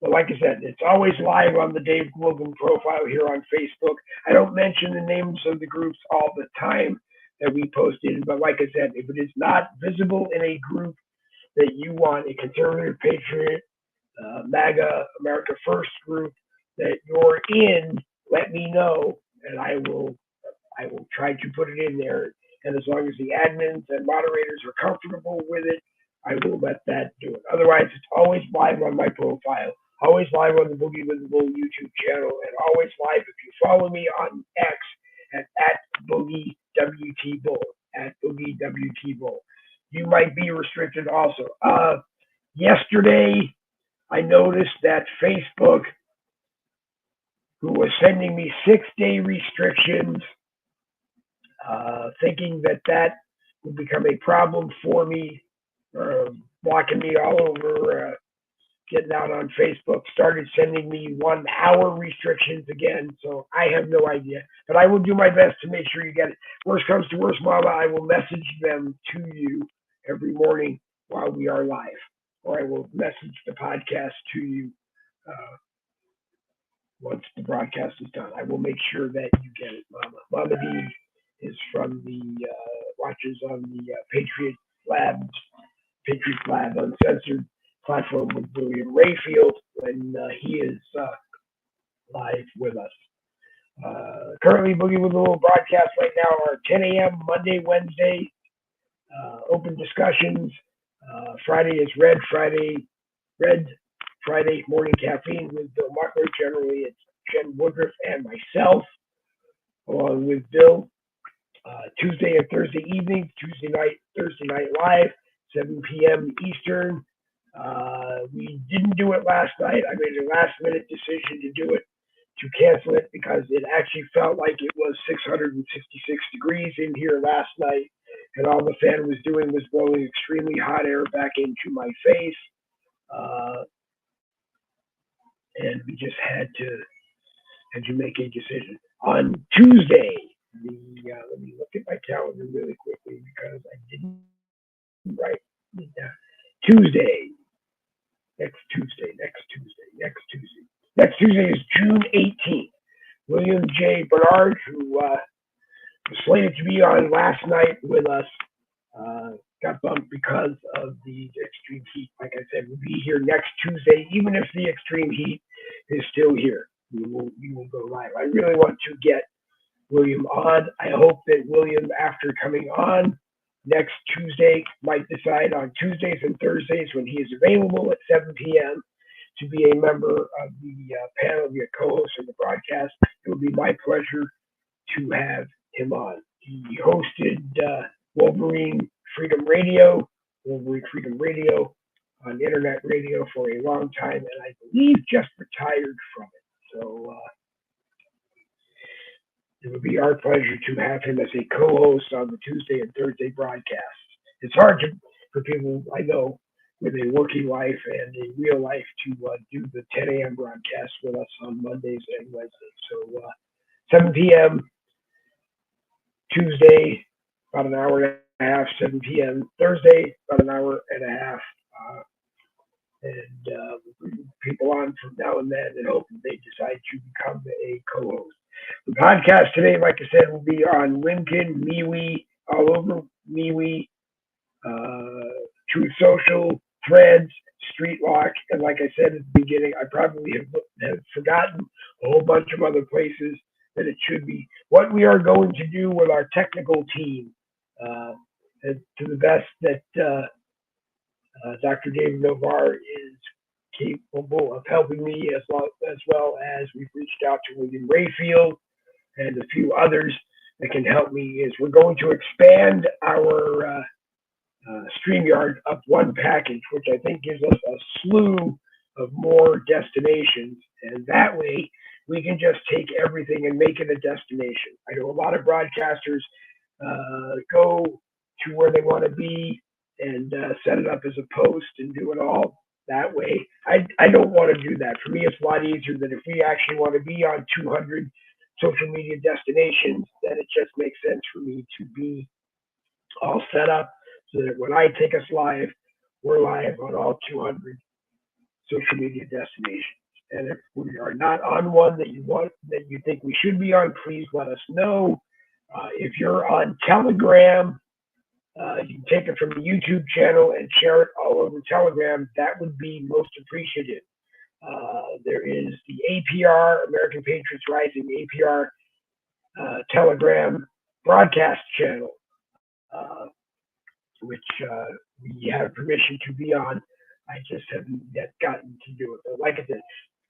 S1: But like I said, it's always live on the Dave Logan profile here on Facebook. I don't mention the names of the groups all the time that we posted, but like I said, if it is not visible in a group that you want, a conservative patriot, MAGA, America First group that you're in, let me know, and I will try to put it in there. And as long as the admins and moderators are comfortable with it, I will let that do it. Otherwise, it's always live on my profile, always live on the Boogie with the Bull YouTube channel, and always live if you follow me on X at Boogie WT Bull, at Boogie WT Bull. You might be restricted also. Yesterday, I noticed that Facebook, who was sending me 6-day restrictions, thinking that would become a problem for me, blocking me all over, getting out on Facebook, started sending me 1-hour restrictions again. So I have no idea, but I will do my best to make sure you get it. Worst comes to worst, Mama, I will message them to you every morning while we are live, or I will message the podcast to you once the broadcast is done. I will make sure that you get it, Mama. Mama D is from the watches on the Patriot Lab Uncensored platform with William Rayfield when he is live with us. Currently, Boogie with a Little broadcast right now are 10 a.m. Monday, Wednesday, open discussions. Friday is Red Friday morning caffeine with Bill Muckler. Generally, it's Jen Woodruff and myself, along with Bill. Tuesday and Thursday evenings, Thursday night live, 7 p.m. Eastern. We didn't do it last night. I made a last-minute decision to cancel it because it actually felt like it was 666 degrees in here last night, and all the fan was doing was blowing extremely hot air back into my face. And we just had to make a decision. On Tuesday, let me look at my calendar really quickly because I didn't write it down. Next Tuesday is June 18th. William J. Bernard, who was slated to be on last night with us, got bumped because of the extreme heat. Like I said, we'll be here next Tuesday, even if the extreme heat is still here. We will go live. I really want to get William on. I hope that William, after coming on next Tuesday, might decide on Tuesdays and Thursdays when he is available at 7 p.m. to be a member of the panel, be a co-host of the broadcast. It would be my pleasure to have him on. He hosted Wolverine Freedom Radio on internet radio for a long time, and I believe just retired from it. So it would be our pleasure to have him as a co-host on the Tuesday and Thursday broadcasts. It's hard for people I know with a working life and a real life to do the 10 a.m. broadcast with us on Mondays and Wednesdays. So 7 p.m. Tuesday, about an hour and a half. 7 p.m. Thursday, about an hour and a half. And we'll bring people on from now and then and hope that they decide to become a co-host. The podcast today, like I said, will be on LinkedIn, MeWe, all over MeWe, Truth Social, Threads, Streetlock, and like I said at the beginning, I probably have forgotten a whole bunch of other places that it should be. What we are going to do with our technical team, to the best that Dr. David Novar is capable of helping me, as well as we've reached out to William Rayfield and a few others that can help me, is we're going to expand our StreamYard up one package, which I think gives us a slew of more destinations. And that way we can just take everything and make it a destination. I know a lot of broadcasters go to where they want to be and set it up as a post and do it all that way. I don't want to do that. For me, it's a lot easier that if we actually want to be on 200 social media destinations, then it just makes sense for me to be all set up so that when I take us live, we're live on all 200 social media destinations. And if we are not on one that you think we should be on, please let us know. If you're on Telegram, you can take it from the YouTube channel and share it all over Telegram. That would be most appreciated. There is the APR, American Patriots Rising APR Telegram broadcast channel, which we have permission to be on. I just haven't yet gotten to do it. But like I said,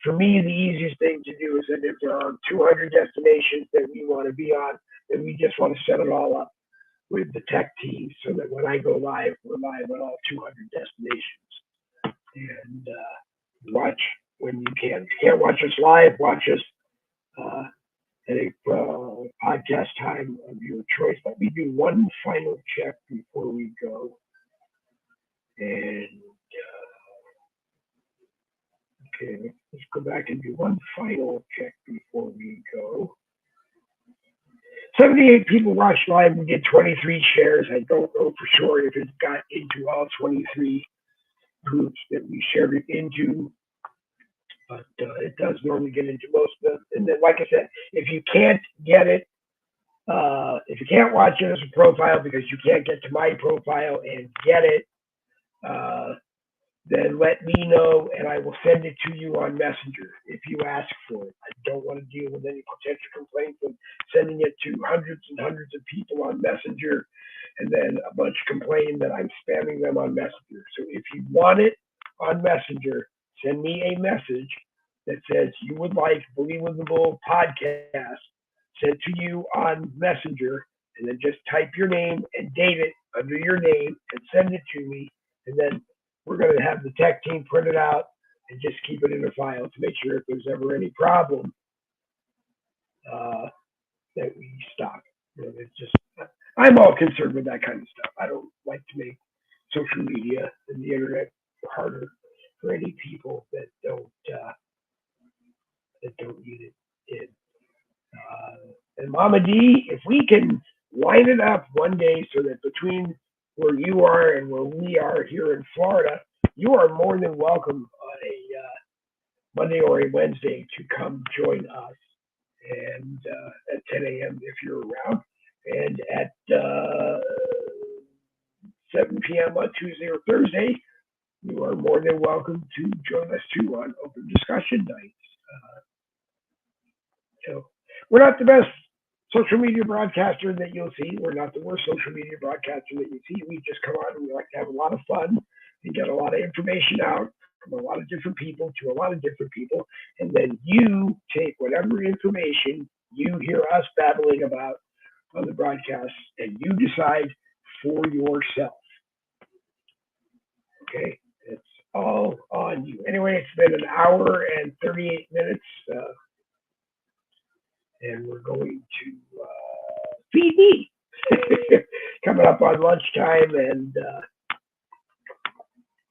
S1: for me, the easiest thing to do is that if there are 200 destinations that we want to be on, then we just want to set it all up with the tech team so that when I go live, we're live on all 200 destinations. And watch when you can. If you can't watch us live, watch us at a podcast time of your choice. Let me do one final check before we go. And okay, let's go back and do one final check before we go. 78 people watched live. We did 23 shares. I don't know for sure if it got into all 23 groups that we shared it into, but it does normally get into most of them. And then, like I said, if you can't get it, if you can't watch it as a profile because you can't get to my profile and get it, then let me know and I will send it to you on Messenger if you ask for it. I don't want to deal with any potential complaints of sending it to hundreds and hundreds of people on Messenger and then a bunch complain that I'm spamming them on Messenger. So if you want it on Messenger, send me a message that says you would like Boogie with the Bull podcast sent to you on Messenger, and then just type your name and date it under your name and send it to me, and then we're going to have the tech team print it out and just keep it in a file to make sure if there's ever any problem that we stop. You know, it's just, I'm all concerned with that kind of stuff. I don't like to make social media and the internet harder for any people that don't need it in. And Mama D, if we can line it up one day so that between where you are and where we are here in Florida, you are more than welcome on a Monday or a Wednesday to come join us, and at 10 a.m. if you're around, and at 7 p.m. on Tuesday or Thursday, you are more than welcome to join us too on open discussion nights. So we're not the best social media broadcaster that you'll see. We're not the worst social media broadcaster that you see. We just come on and we like to have a lot of fun and get a lot of information out from a lot of different people to a lot of different people. And then you take whatever information you hear us babbling about on the broadcast and you decide for yourself. Okay? It's all on you. Anyway, it's been an hour and 38 minutes. And we're going to feed me coming up on lunchtime. And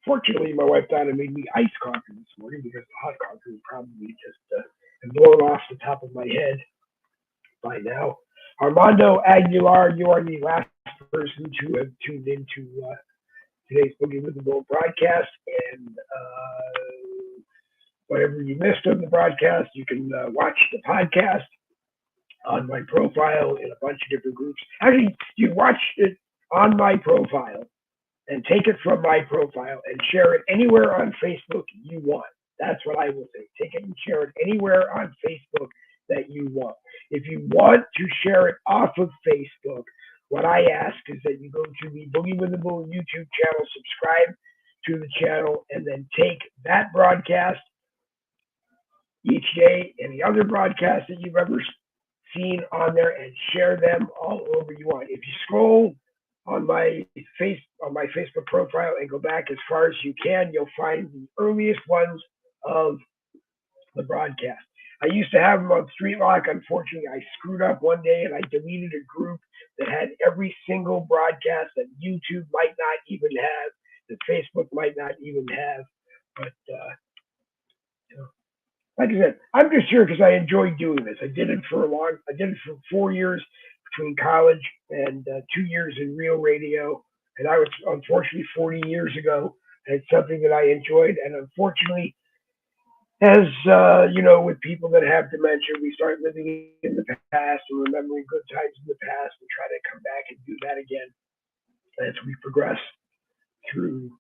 S1: fortunately, my wife Donna made me iced coffee this morning because the hot coffee would probably just been blown off the top of my head by now. Armando Aguilar, you are the last person to have tuned into today's Boogie with the Bull broadcast. And whatever you missed of the broadcast, you can watch the podcast on my profile in a bunch of different groups. Actually, you watch it on my profile and take it from my profile and share it anywhere on Facebook you want. That's what I will say. Take it and share it anywhere on Facebook that you want. If you want to share it off of Facebook, what I ask is that you go to the Boogie with the Bull YouTube channel, subscribe to the channel, and then take that broadcast each day and the other broadcasts that you've ever seen on there and share them all over you want. If you scroll on my Facebook profile and go back as far as you can, you'll find the earliest ones of the broadcast. I used to have them on Streetlock. Unfortunately, I screwed up one day and I deleted a group that had every single broadcast that YouTube might not even have, that Facebook might not even have. But like I said, I'm just here because I enjoy doing this. I did it for 4 years between college and 2 years in real radio, and I was unfortunately 40 years ago. And it's something that I enjoyed, and unfortunately, as with people that have dementia, we start living in the past and remembering good times in the past and try to come back and do that again as we progress through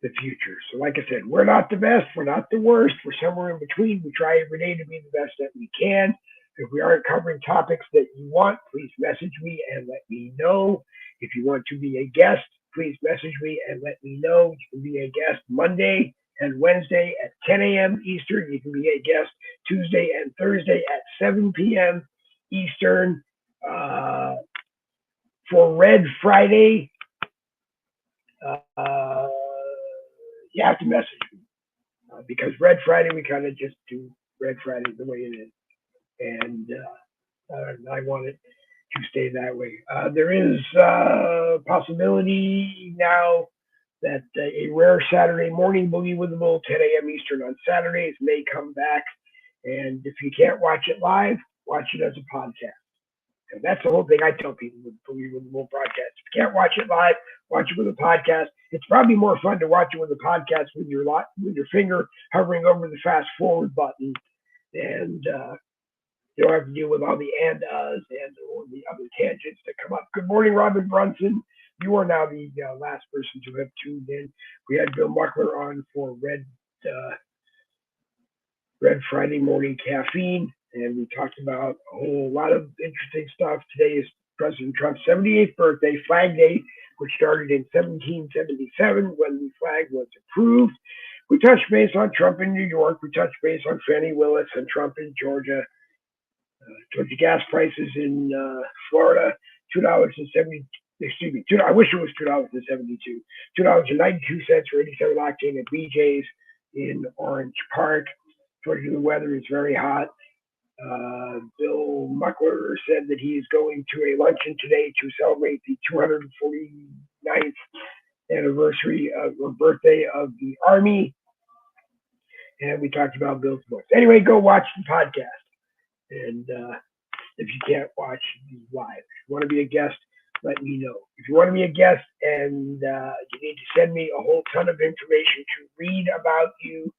S1: the future. So like I said, we're not the best, we're not the worst, we're somewhere in between. We try every day to be the best that we can. If we aren't covering topics that you want, please message me and let me know. If you want to be a guest, please message me and let me know. You can be a guest Monday and Wednesday at 10 a.m. Eastern. You can be a guest Tuesday and Thursday at 7 p.m. Eastern. For Red Friday, you have to message me because Red Friday, we kind of just do Red Friday the way it is. And I want it to stay that way. There is a possibility now that a rare Saturday morning Boogie with the Bull, 10 a.m. Eastern on Saturdays, may come back. And if you can't watch it live, watch it as a podcast. And that's the whole thing I tell people with Boogie with the Bull broadcast. If you can't watch it live, watch it with a podcast. It's probably more fun to watch it with a podcast with your finger hovering over the fast forward button, and you don't have to deal with all the and or the other tangents that come up. Good morning, Robin Brunson. You are now the last person to have tuned in. We had Bill Muckler on for Red Friday morning caffeine, and we talked about a whole lot of interesting stuff. Today is President Trump's 78th birthday, Flag Day, which started in 1777 when the flag was approved. We touched base on Trump in New York. We touched base on Fannie Willis and Trump in Georgia. Georgia gas prices in Florida, $2.70. Excuse me, I wish it was $2.72. $2.92 for 87 octane at BJ's in Orange Park. Georgia, the weather is very hot. Bill Muckler said that he is going to a luncheon today to celebrate the 249th anniversary or birthday of the Army. And we talked about Bill's books. Anyway, go watch the podcast. And if you can't watch the live, if you want to be a guest, let me know. If you want to be a guest and you need to send me a whole ton of information to read about you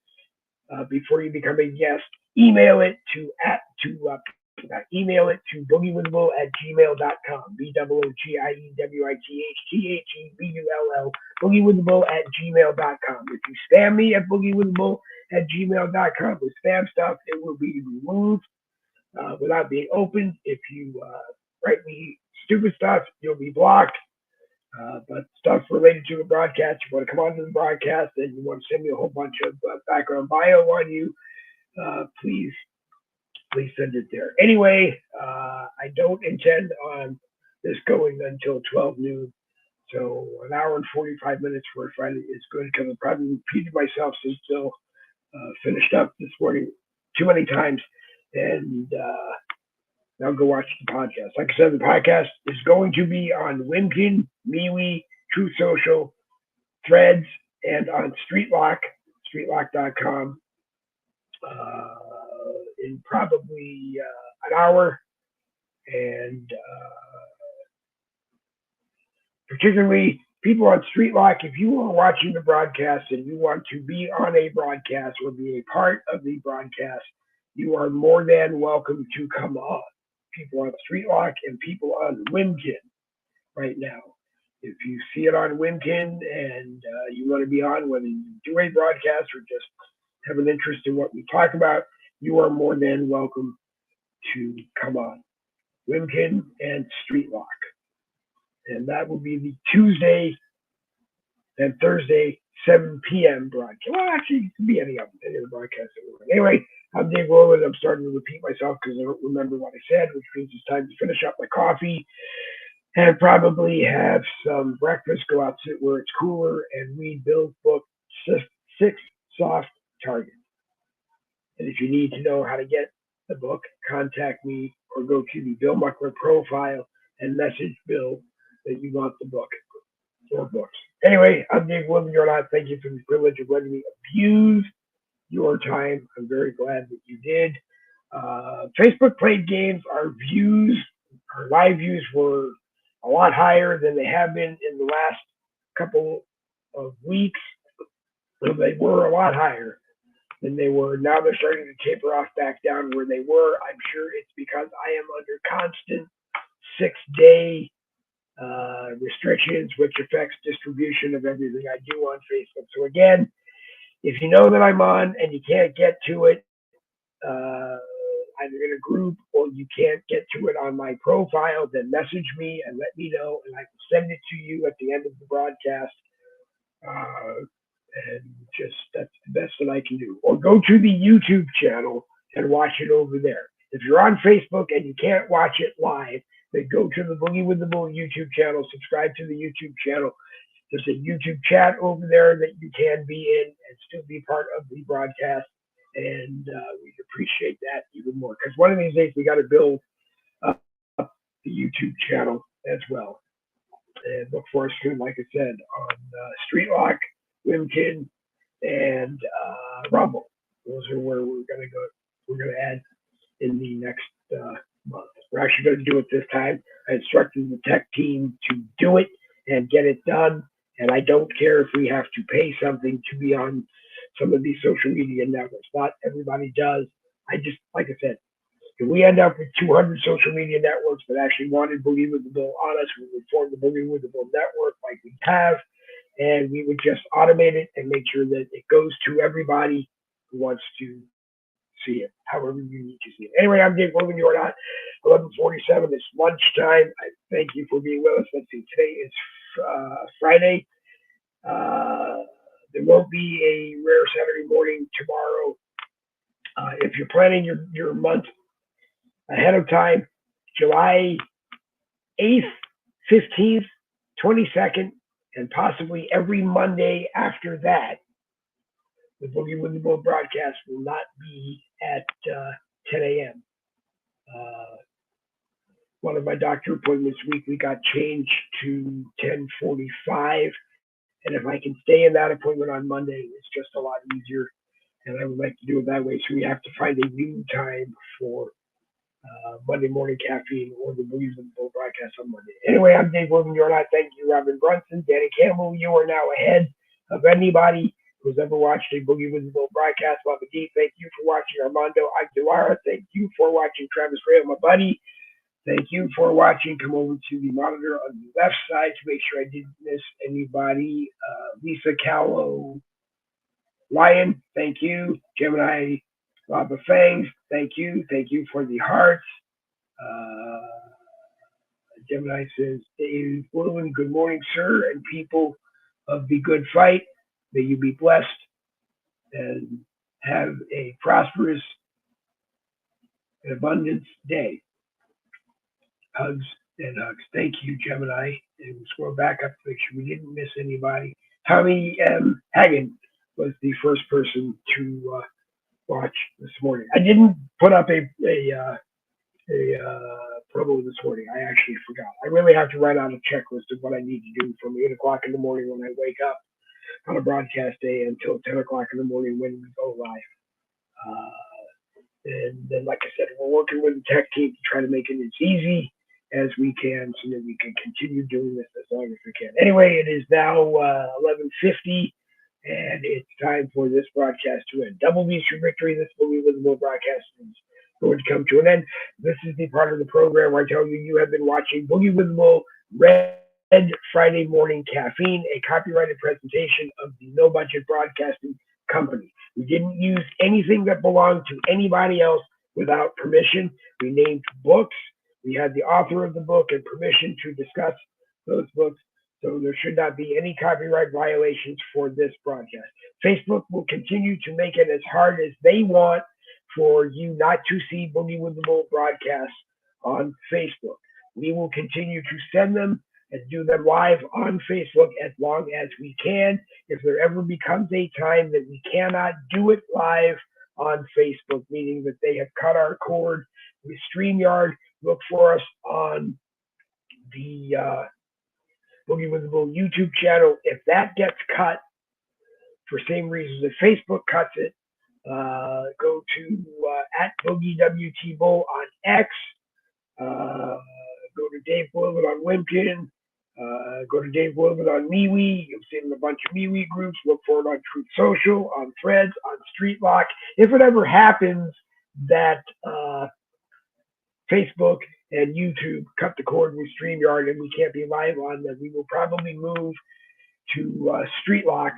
S1: before you become a guest, email it to boogiewiththebull@gmail.com. BOOGIEWITHTHTHEBULL, boogiewiththebull@gmail.com. If you spam me at boogiewiththebull@gmail.com with spam stuff, it will be removed without being opened. If you write me stupid stuff, you'll be blocked. But stuff related to the broadcast, you want to come onto the broadcast and you want to send me a whole bunch of background bio on you, please send it there. Anyway, I don't intend on this going until 12 noon. So an hour and 45 minutes for a Friday is good because I've probably repeated myself since Bill finished up this morning too many times. And now go watch the podcast. Like I said, the podcast is going to be on Wimkin, MeWe, Truth Social, Threads, and on streetlock.com in probably an hour. And particularly people on Streetlock, if you are watching the broadcast and you want to be on a broadcast or be a part of the broadcast, you are more than welcome to come on. People on Streetlock and people on Wimkin right now. If you see it on Wimkin and you want to be on, whether you do a broadcast or just have an interest in what we talk about, you are more than welcome to come on. Wimkin and Streetlock. And that will be the Tuesday and Thursday 7 p.m. broadcast. Well, actually, it could be any of the broadcasts. Anyway, I'm Dave Rowland. I'm starting to repeat myself because I don't remember what I said, which means it's time to finish up my coffee. and probably have some breakfast, go out, sit where it's cooler, and read Bill's book, Six Soft Targets. And if you need to know how to get the book, contact me or go to the Bill Muckler profile and message Bill that you want the book or books. Anyway, I'm Dave Woodman. Thank you for the privilege of letting me abuse your time. I'm very glad that you did. Facebook played games. Our live views were a lot higher than they have been in the last couple of weeks. So they were a lot higher than they were. Now they're starting to taper off back down where they were. I'm sure it's because I am under constant 6-day restrictions, which affects distribution of everything I do on Facebook. So again, if you know that I'm on and you can't get to it, either in a group or you can't get to it on my profile, then message me and let me know, and I can send it to you at the end of the broadcast. And just that's the best that I can do. Or go to the YouTube channel and watch it over there. If you're on Facebook and you can't watch it live, then go to the Boogie with the Bull YouTube channel, subscribe to the YouTube channel. There's a YouTube chat over there that you can be in and still be part of the broadcast. And we'd appreciate that even more. Because one of these days we got to build up the YouTube channel as well. And look for us soon, like I said, on Streetlock, Wimkin, and Rumble. Those are where we're going to go. We're going to add in the next month. We're actually going to do it this time. I instructed the tech team to do it and get it done. And I don't care if we have to pay something to be on some of these social media networks. Not everybody does. I just, like I said, if we end up with 200 social media networks that actually wanted Boogie with the Bull on us, we would form the Boogie with the Bull network like we have, and we would just automate it and make sure that it goes to everybody who wants to see it, however you need to see it. Anyway, I'm Dave Logan. You're not 11:47. It's lunchtime. I thank you for being with us. Let's see. Today is Friday. There won't be a rare Saturday morning tomorrow. If you're planning your month ahead of time, July 8th, 15th, 22nd, and possibly every Monday after that, the Boogie with the Bull broadcast will not be at 10 a.m. One of my doctor appointments weekly got changed to 10:45, and if I can stay in that appointment on Monday, it's just a lot easier, and I would like to do it that way. So we have to find a new time for Monday morning caffeine or the Boogie with the Bull broadcast on Monday. Anyway, I'm Dave Logan. You're not. Thank you, Robin Brunson, Danny Campbell. You are now ahead of anybody who's ever watched a Boogie with the Bull broadcast. Baba D, thank you for watching. Armando Aguilar, thank you for watching. Travis Ray, my buddy, thank you for watching. Come over to the monitor on the left side to make sure I didn't miss anybody. Lisa Callow, Lion, thank you. Gemini, Baba Fangs, thank you. Thank you for the hearts. Gemini says, Dave Woodland, good morning, sir, and people of the good fight. May you be blessed and have a prosperous and abundant day. Hugs and hugs. Thank you, Gemini. And we'll scroll back up to make sure we didn't miss anybody. Tommy M. Hagen was the first person to watch this morning. I didn't put up a promo this morning. I actually forgot. I really have to write out a checklist of what I need to do from 8 o'clock in the morning when I wake up on a broadcast day until 10 o'clock in the morning when we go live. And then, like I said, we're working with the tech team to try to make it as easy as we can so that we can continue doing this as long as we can. Anyway, it is now 11:50, and it's time for this broadcast to end. Double B's for victory. This Boogie with the Bull broadcast is going to come to an end. This is the part of the program where I tell you you have been watching Boogie with the Bull Red Friday Morning Caffeine, a copyrighted presentation of the No Budget Broadcasting Company. We didn't use anything that belonged to anybody else without permission. We named books. We had the author of the book and permission to discuss those books. So there should not be any copyright violations for this broadcast. Facebook will continue to make it as hard as they want for you not to see Boogie with the Bull broadcasts on Facebook. we will continue to send them and do them live on Facebook as long as we can. If there ever becomes a time that we cannot do it live on Facebook, meaning that they have cut our cord with StreamYard, look for us on the Boogie with the Bull YouTube channel. If that gets cut for same reasons that Facebook cuts it, go to at Boogie WT Bull on X. Go to Dave Globin on LinkedIn. Go to Dave Globin on MeWe. You'll see him in a bunch of MeWe groups. Look for it on Truth Social, on Threads, on StreetLock. If it ever happens that Facebook and YouTube cut the cord with StreamYard and we can't be live on them, we will probably move to StreetLock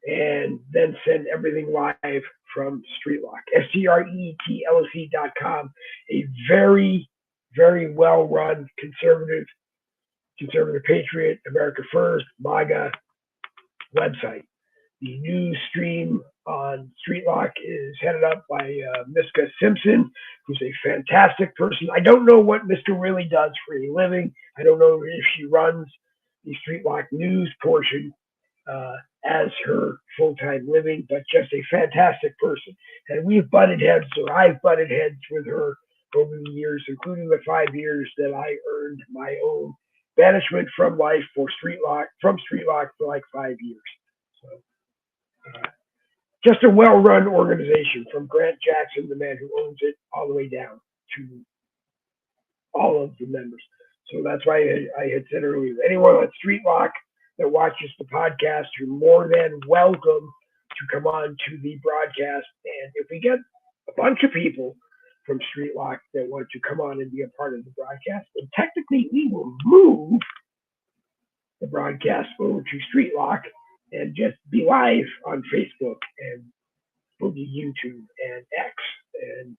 S1: and then send everything live from StreetLock. StreetLoc.com. A very, very well-run conservative patriot, America First, MAGA website. The new stream on StreetLock is headed up by Miska Simpson, who's a fantastic person. I don't know what Miska really does for a living. I don't know if she runs the StreetLock news portion as her full-time living, but just a fantastic person. And we've butted heads, or I've butted heads with her over the years, including the 5 years that I earned my own banishment from life from StreetLock for like 5 years. So, just a well-run organization from Grant Jackson, the man who owns it, all the way down to all of the members. So that's why I had said earlier, anyone on StreetLock that watches the podcast, you're more than welcome to come on to the broadcast. And if we get a bunch of people from StreetLock that want to come on and be a part of the broadcast, then technically we will move the broadcast over to StreetLock and just be live on Facebook and Boogie YouTube and X and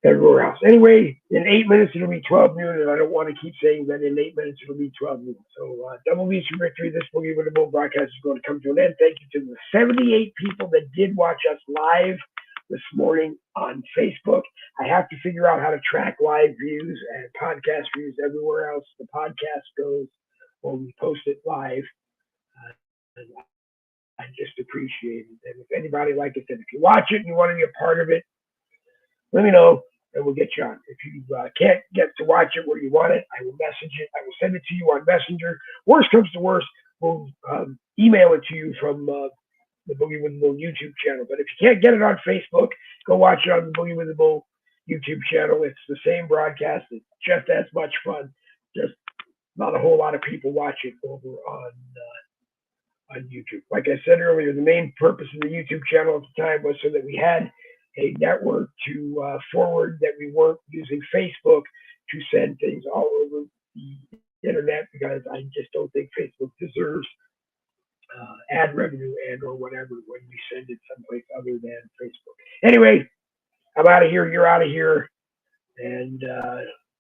S1: everywhere else. Anyway, in 8 minutes it'll be 12 noon, and I don't want to keep saying that in 8 minutes it'll be 12 noon. So double V's for victory. This Boogie with the Bull broadcast is going to come to an end. Thank you to the 78 people that did watch us live this morning on Facebook. I have to figure out how to track live views and podcast views everywhere else the podcast goes when we post it live. And I just appreciate it. And if anybody, like I said, if you watch it and you want to be a part of it, let me know and we'll get you on. If you can't get to watch it where you want it, I will message it. I will send it to you on Messenger. Worst comes to worst, we'll email it to you from the Boogie with the Bull YouTube channel. But if you can't get it on Facebook, go watch it on the Boogie with the Bull YouTube channel. It's the same broadcast. It's just as much fun. Just not a whole lot of people watch it over on YouTube. Like I said earlier, the main purpose of the YouTube channel at the time was so that we had a network to forward, that we weren't using Facebook to send things all over the internet, because I just don't think Facebook deserves ad revenue and or whatever when you send it someplace other than Facebook. Anyway, I'm out of here. You're out of here. And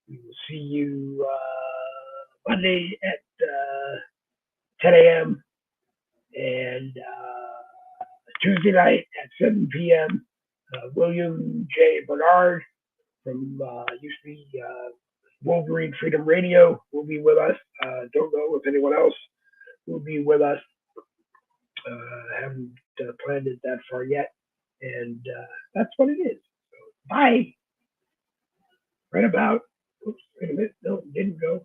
S1: we will see you Monday at 10 a.m. and Tuesday night at 7 p.m. William J. Bernard from used to be Wolverine Freedom Radio will be with us. Don't know if anyone else will be with us. Haven't planned it that far yet. And that's what it is. So, bye. Right about, oops, wait a minute. No, it didn't go.